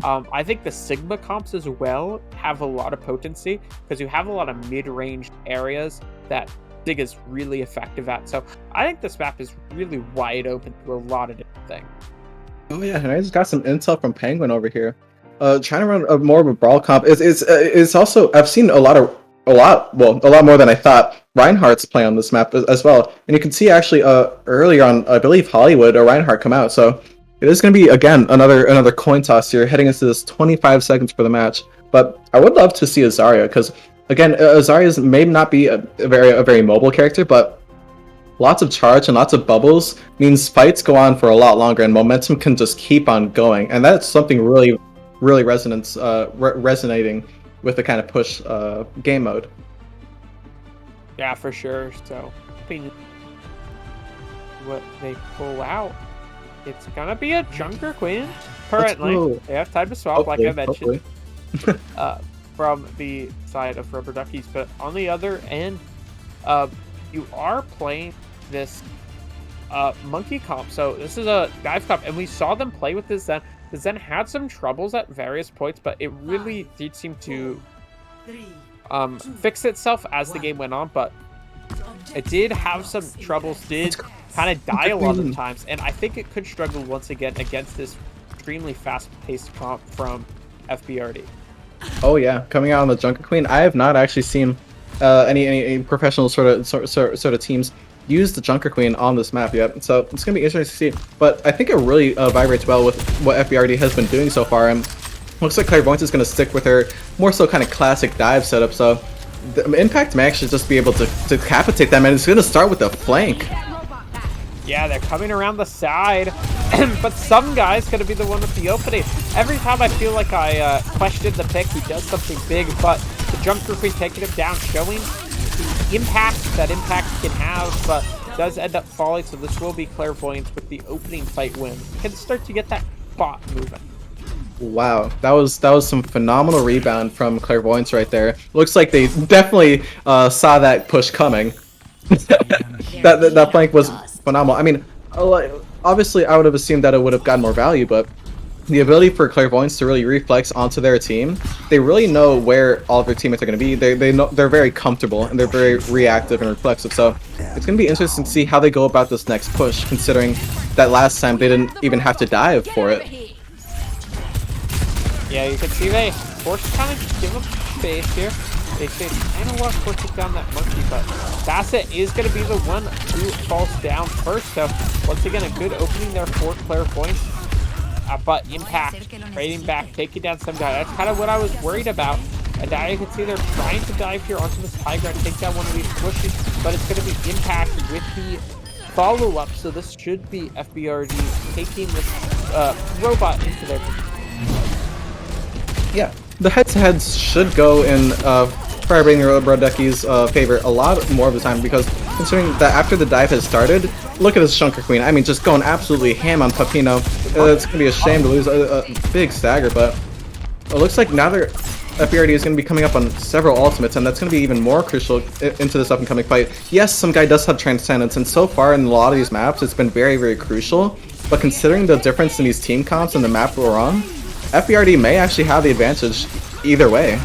I think the Sigma comps as well have a lot of potency, because you have a lot of mid-range areas that Sig is really effective at. So I think this map is really wide open to a lot of different things. Oh yeah, and I just got some intel from Penguin over here. Trying to run more of a Brawl comp. It's also, I've seen a lot more than I thought. Reinhardt's play on this map as well, and you can see actually earlier on, I believe Hollywood or Reinhardt come out. So it is going to be again another coin toss here, heading into this 25 seconds for the match. But I would love to see Azaria, because again, Azaria may not be a very mobile character, but lots of charge and lots of bubbles means fights go on for a lot longer, and momentum can just keep on going, and that's something really resonating with the kind of push game mode. Yeah, for sure. So what they pull out, it's gonna be a Junker Queen currently. They have time to swap, hopefully, like I mentioned, from the side of Rubber Duckies. But on the other end, you are playing this monkey comp. So this is a dive comp, and we saw them play with this Zen. The Zen had some troubles at various points, but it really did seem to fix itself as the game went on. But it did have some troubles, did kind of die a lot of times, and I think it could struggle once again against this extremely fast-paced comp from FBRD. Oh yeah, coming out on the Junker Queen, I have not actually seen any professional sort of teams use the Junker Queen on this map yet. So it's gonna be interesting to see. But I think it really vibrates well with what FBRD has been doing so far. And looks like Clairvoyance is gonna stick with her more so kind of classic dive setup. So the Impact may actually just be able to decapitate them, and it's gonna start with a flank. Yeah, they're coming around the side, but some guy's gonna be the one with the opening. Every time I feel like I question the pick, he does something big, but the Junker Queen taking him down, showing the impact that Impact can have, but does end up falling, so this will be Clairvoyance with the opening fight win. Can start to get that bot moving. Wow, that was some phenomenal rebound from Clairvoyance right there. Looks like they definitely saw that push coming. that flank was phenomenal. I mean, obviously I would have assumed that it would have gotten more value, but the ability for Clairvoyance to really reflex onto their team, they really know where all of their teammates are going to be. They know, they're very comfortable and they're very reactive and reflexive. So it's going to be interesting to see how they go about this next push, considering that last time they didn't even have to dive for it. Yeah, you can see they force kind of give them space here. They kind of want to force it down that monkey, but Bassett is going to be the one who falls down first. So once again, a good opening there for Clairvoyance. But Impact trading back, taking down some guy. That's kind of what I was worried about. And now you can see they're trying to dive here onto this high ground, take down one of these bushes, but it's going to be Impact with the follow-up. So this should be FBRD taking this robot into their... Yeah, the head-to-heads should go in Firebrain and Duckies' favor a lot more of the time, because considering that after the dive has started, look at this Junker Queen. I mean, just going absolutely ham on Papino. It's going to be a shame to lose a big stagger, but it looks like now FBRD is going to be coming up on several ultimates, and that's going to be even more crucial into this up-and-coming fight. Yes, some guy does have Transcendence, and so far in a lot of these maps, it's been very, very crucial, but considering the difference in these team comps and the map we're on, FBRD may actually have the advantage either way.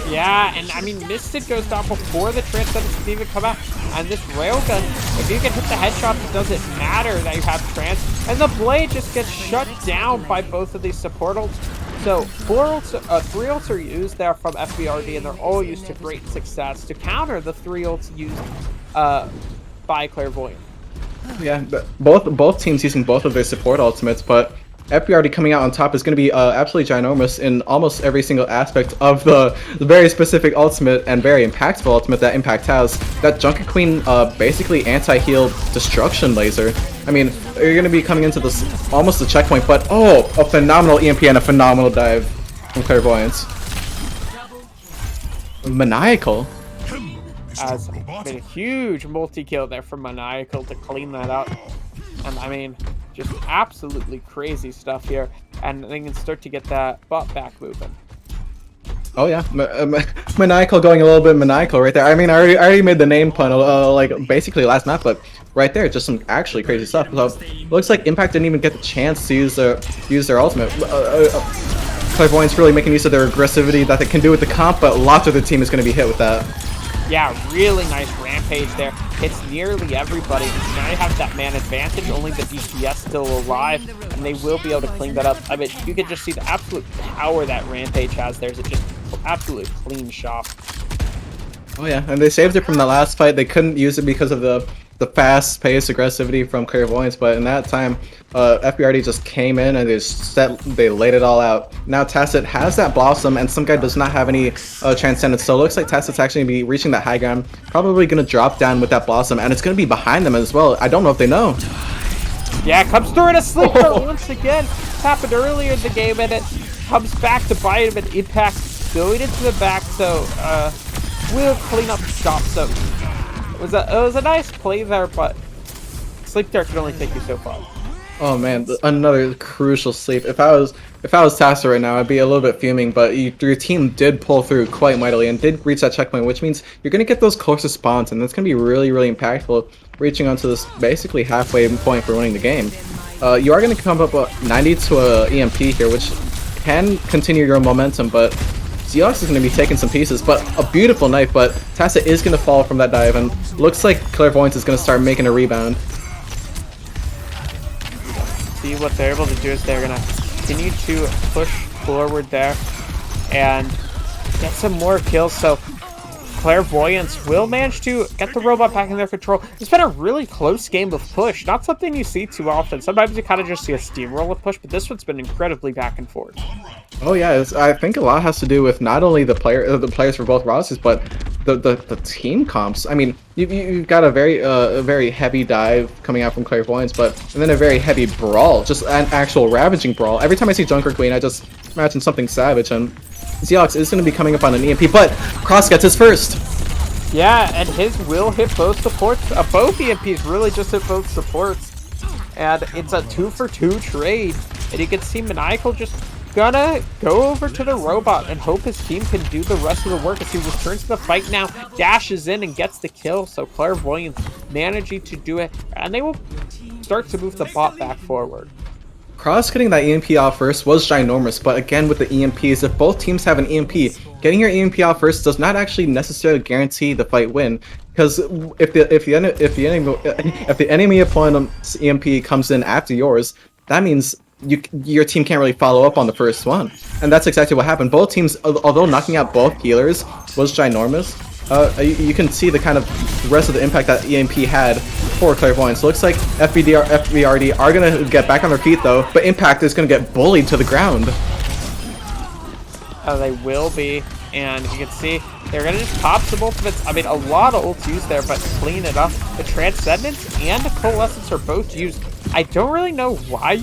Yeah, and I mean, Mystic goes down before the Transcendence can even come out. And this Railgun, if you can hit the headshots, it doesn't matter that you have Trans. And the Blade just gets shut down by both of these support ults. So 3 ults are used there from FBRD, and they're all used to great success to counter the 3 ults used by Clairvoyant. Yeah, both teams using both of their support ultimates, but FBRD coming out on top is going to be absolutely ginormous in almost every single aspect of the very specific ultimate and very impactful ultimate that Impact has. That Junker Queen basically anti-heal destruction laser. I mean, you're going to be coming into this almost a checkpoint, but oh, a phenomenal EMP and a phenomenal dive from Clairvoyance. Maniacal. As been a huge multi-kill there from Maniacal to clean that up. And I mean, just absolutely crazy stuff here, and they can start to get that bot back moving. Oh yeah, Maniacal going a little bit maniacal right there. I mean, I already made the name pun like basically last map, but right there, just some actually crazy stuff. So looks like Impact didn't even get the chance to use their ultimate. Clairvoyance really making use of their aggressivity that they can do with the comp, but lots of the team is going to be hit with that. Yeah, really nice rampage there. Hits nearly everybody. Now you have that man advantage, only the DPS still alive, and they will be able to clean that up. I mean, you can just see the absolute power that rampage has. There's just absolute clean shot. Oh yeah, and they saved it from the last fight. They couldn't use it because of the fast-paced aggressivity from Clairvoyance, but in that time, FBRD just came in and they laid it all out. Now Tacit has that Blossom, and some guy does not have any Transcendence, so it looks like Tacit's actually going to be reaching that high ground, probably going to drop down with that Blossom, and it's going to be behind them as well. I don't know if they know. Yeah, comes through in a sleeper once again. This happened earlier in the game, and it comes back to bite him, and Impact going into the back, so will clean up the shop. So it was a nice play there, but Sleep Dart can only take you so far. Oh man, another crucial sleep. If I was Tacit right now, I'd be a little bit fuming, but your team did pull through quite mightily and did reach that checkpoint, which means you're going to get those closer spawns, and that's going to be really, really impactful, reaching onto this basically halfway point for winning the game. You are going to come up with 90 to a EMP here, which can continue your momentum, but Zeox is going to be taking some pieces, but a beautiful knife, but Tacit is going to fall from that dive, and looks like Clairvoyance is going to start making a rebound. See what they're able to do is they're going to continue to push forward there and get some more kills. So Clairvoyance will manage to get the robot back in their control. It's been a really close game of push. Not something you see too often. Sometimes you kind of just see a steamroll of push, but this one's been incredibly back and forth. Oh yeah, I think a lot has to do with not only the players for both rosters, but the team comps. I mean, you've got a very heavy dive coming out from Clairvoyance, and then a very heavy brawl, just an actual ravaging brawl. Every time I see Junker Queen, I just imagine something savage, and Zealox is going to be coming up on an EMP, but Cross gets his first. Yeah, and his will hit both supports. Both EMPs really just hit both supports, and it's a 2-for-2 trade. And you can see Maniacal just gonna go over to the robot and hope his team can do the rest of the work as he returns to the fight now, dashes in and gets the kill. So Clairvoyance managing to do it, and they will start to move the bot back forward. Cross getting that EMP off first was ginormous, but again with the EMPs, if both teams have an EMP, getting your EMP off first does not actually necessarily guarantee the fight win. Because if the enemy opponent's EMP comes in after yours, that means your team can't really follow up on the first one, and that's exactly what happened. Both teams, although knocking out both healers was ginormous, you can see the kind of rest of the impact that EMP had for Clairvoyance. Looks like FBRD are gonna get back on their feet though, but Impact is gonna get bullied to the ground. They will be, and you can see they're gonna just pop some ultimates. I mean, a lot of ults used there, but clean it up. The Transcendence and the Coalescence are both used. I don't really know why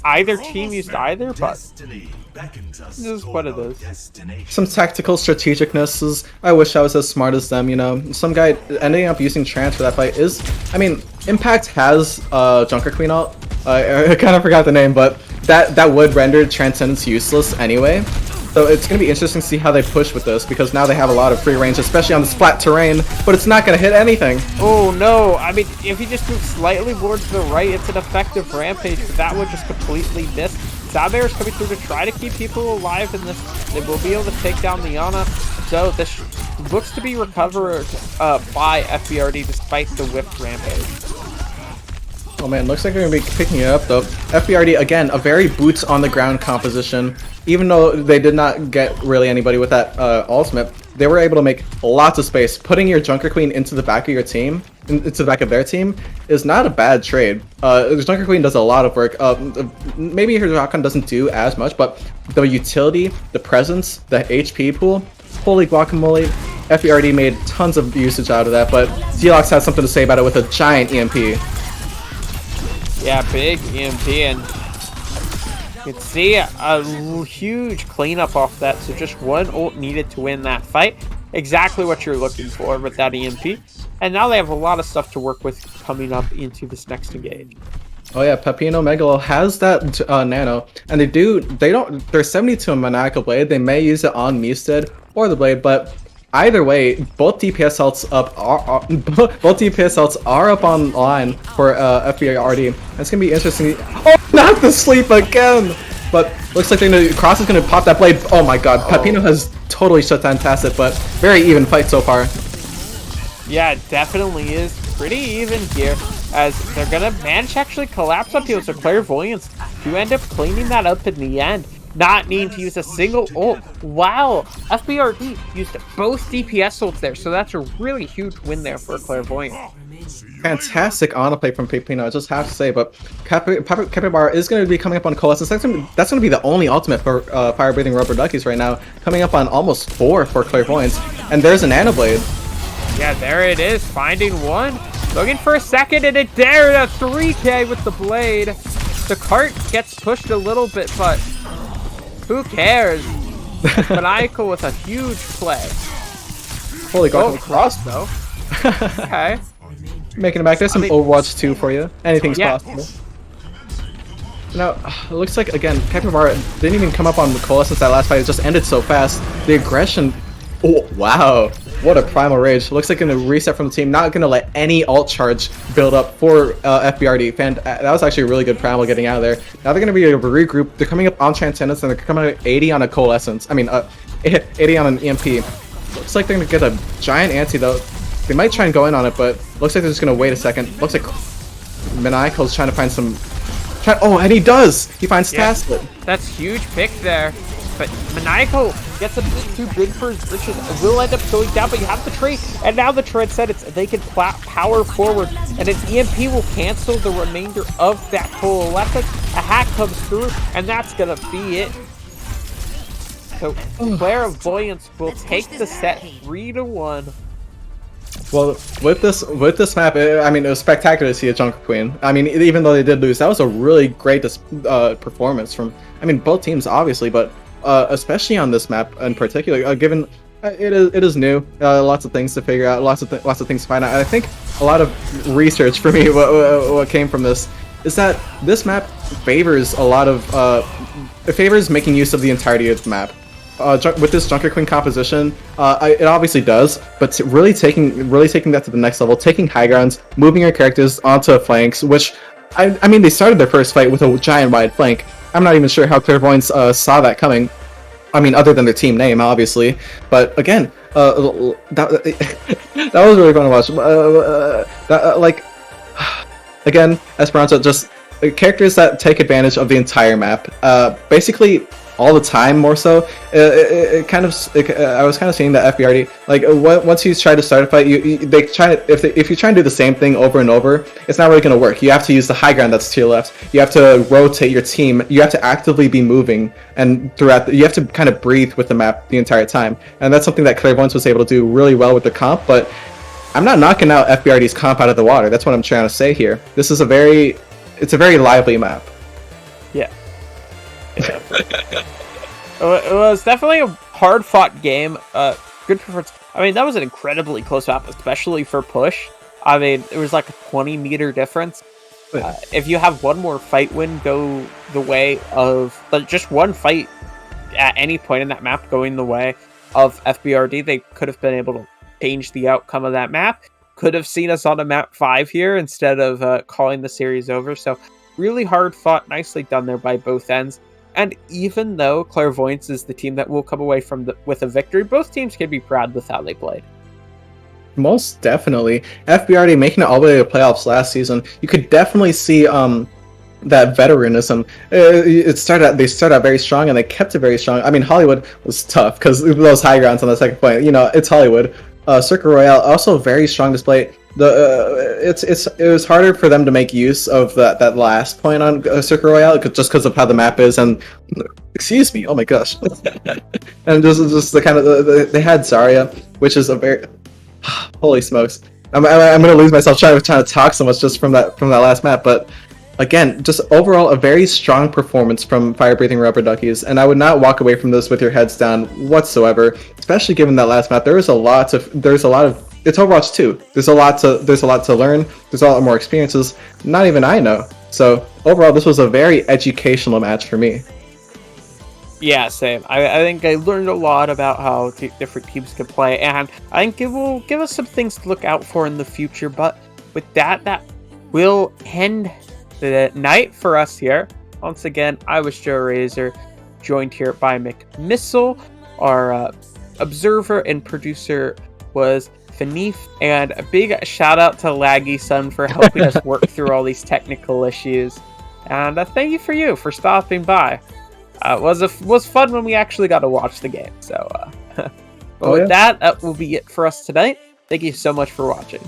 either team used either, but this is what it is. Some tactical strategicness. I wish I was as smart as them, you know. Some guy ending up using Trance for that fight is, I mean, Impact has Junker Queen ult. I kind of forgot the name, but that would render Transcendence useless anyway. So it's going to be interesting to see how they push with this, because now they have a lot of free range, especially on this flat terrain, but it's not going to hit anything. Oh no, I mean, if you just move slightly more to the right, it's an effective rampage, but that would just completely miss. Soundbear is coming through to try to keep people alive in this. They will be able to take down the Ana, so this looks to be recovered by FBRD despite the whipped rampage. Oh man, looks like they're going to be picking it up though. FBRD, again, a very boots on the ground composition. Even though they did not get really anybody with that ultimate, they were able to make lots of space. Putting your Junker Queen into the back of your team, into the back of their team, is not a bad trade. Junker Queen does a lot of work. Maybe her Rakan doesn't do as much, but the utility, the presence, the HP pool, holy guacamole. FBRD made tons of usage out of that, but Zealox has something to say about it with a giant EMP. Yeah, big EMP, and you can see a huge cleanup off that, so just one ult needed to win that fight. Exactly what you're looking for with that EMP. And now they have a lot of stuff to work with coming up into this next engage. Oh yeah, Pepino Megalo has that nano, and they're 72 in Maniacal Blade. They may use it on Mewstead or the Blade, but either way, both DPS ults are up online for FBRD. It's gonna be interesting. Oh, not the sleep again! But looks like Cross is gonna pop that blade. Oh my god, Pepino has totally shut down Tacit, but very even fight so far. Yeah, it definitely is pretty even here, as they're gonna manage to actually collapse up here. So Clairvoyance do end up cleaning that up in the end, not needing to use a single ult. Wow, FBRD used both DPS ults there, so that's a really huge win there for Clairvoyance. Fantastic Ana play from Pepino, I just have to say, but Capybara is going to be coming up on Coalescence. That's going to be the only ultimate for Fire-Breathing Rubber Duckies right now, coming up on almost 4 for Clairvoyance. And there's an Nanoblade. Yeah, there it is, finding one. Looking for a second, and it dared a 3K with the blade. The cart gets pushed a little bit, but who cares? Maniacal with a huge play. Holy god, Cross though. Okay. Making it back. There's some Overwatch 2 for you. Anything's possible. Now, it looks like, again, Capybara didn't even come up on the Coalescence that last fight. It just ended so fast. The aggression... Oh, wow. What a Primal Rage. Looks like going to reset from the team. Not going to let any ult charge build up for FBRD. That was actually a really good Primal getting out of there. Now they're going to be able to regroup. They're coming up on Transcendence, and they're coming up 80 on a Coalescence. I mean, 80 on an EMP. Looks like they're going to get a giant anti, though. They might try and go in on it, but looks like they're just going to wait a second. Looks like Maniacal's trying to find some... Oh, and he does! He finds Tacit. That's huge pick there. But Maniacal gets a bit too big for his britches. It will end up going down, but you have the trade, and now the tread said they can power forward, and an EMP will cancel the remainder of that Coalescence. A hack comes through, and that's gonna be it. So Clairvoyance will take the set 3-1. Well, with this map, I mean, it was spectacular to see a Junker Queen. I mean, even though they did lose, that was a really great performance from, I mean, both teams, obviously, but especially on this map in particular, given it is new, lots of things to figure out, lots of things to find out. And I think a lot of research for me, what came from this, is that this map favors a lot of, it favors making use of the entirety of the map. With this Junker Queen composition, it obviously does, but really taking that to the next level, taking high grounds, moving your characters onto flanks, which, I mean, they started their first fight with a giant wide flank. I'm not even sure how Clairvoyance saw that coming. I mean, other than their team name, obviously. But again, that was really fun to watch. Again, Esperanza, just characters that take advantage of the entire map. Basically, all the time, more so. I was kind of seeing that FBRD, like, once you try to start a fight, if you try to do the same thing over and over, it's not really going to work. You have to use the high ground that's to your left. You have to rotate your team. You have to actively be moving, and you have to kind of breathe with the map the entire time. And that's something that Clairvoyance was able to do really well with the comp. But I'm not knocking out FBRD's comp out of the water. That's what I'm trying to say here. This is it's a very lively map. Yeah. It was definitely a hard-fought game. Good performance. I mean, that was an incredibly close map, especially for push. I mean, it was like a 20-meter difference. If you have one more fight win go the way of... just one fight at any point in that map going the way of FBRD, they could have been able to change the outcome of that map. Could have seen us on a map 5 here instead of calling the series over. So really hard fought, nicely done there by both ends. And even though Clairvoyance is the team that will come away with a victory, both teams can be proud with how they played. Most definitely. FBRD making it all the way to playoffs last season, you could definitely see that veteranism. They started out very strong, and they kept it very strong. I mean, Hollywood was tough because those high grounds on the second point. You know, it's Hollywood. Circle Royale also very strong display. It was harder for them to make use of that last point on Circle Royale just because of how the map is, and excuse me, oh my gosh, and just the kind of they had Zarya, which is a very holy smokes. I'm gonna lose myself trying to talk so much just from that last map, but again, just overall a very strong performance from Fire Breathing Rubber Duckies, and I would not walk away from this with your heads down whatsoever. Especially given that last map, there's a lot of it's Overwatch 2. There's a lot to learn. There's a lot more experiences. Not even I know. So overall, this was a very educational match for me. Yeah, same. I think I learned a lot about how different teams can play, and I think it will give us some things to look out for in the future. But with that will end the night for us here. Once again, I was Joe Razor, joined here by McMissile. Our observer and producer was Fanif, and a big shout out to Laggy Sun for helping us work through all these technical issues. And thank you for stopping by. It was fun when we actually got to watch the game. So, with that will be it for us tonight. Thank you so much for watching.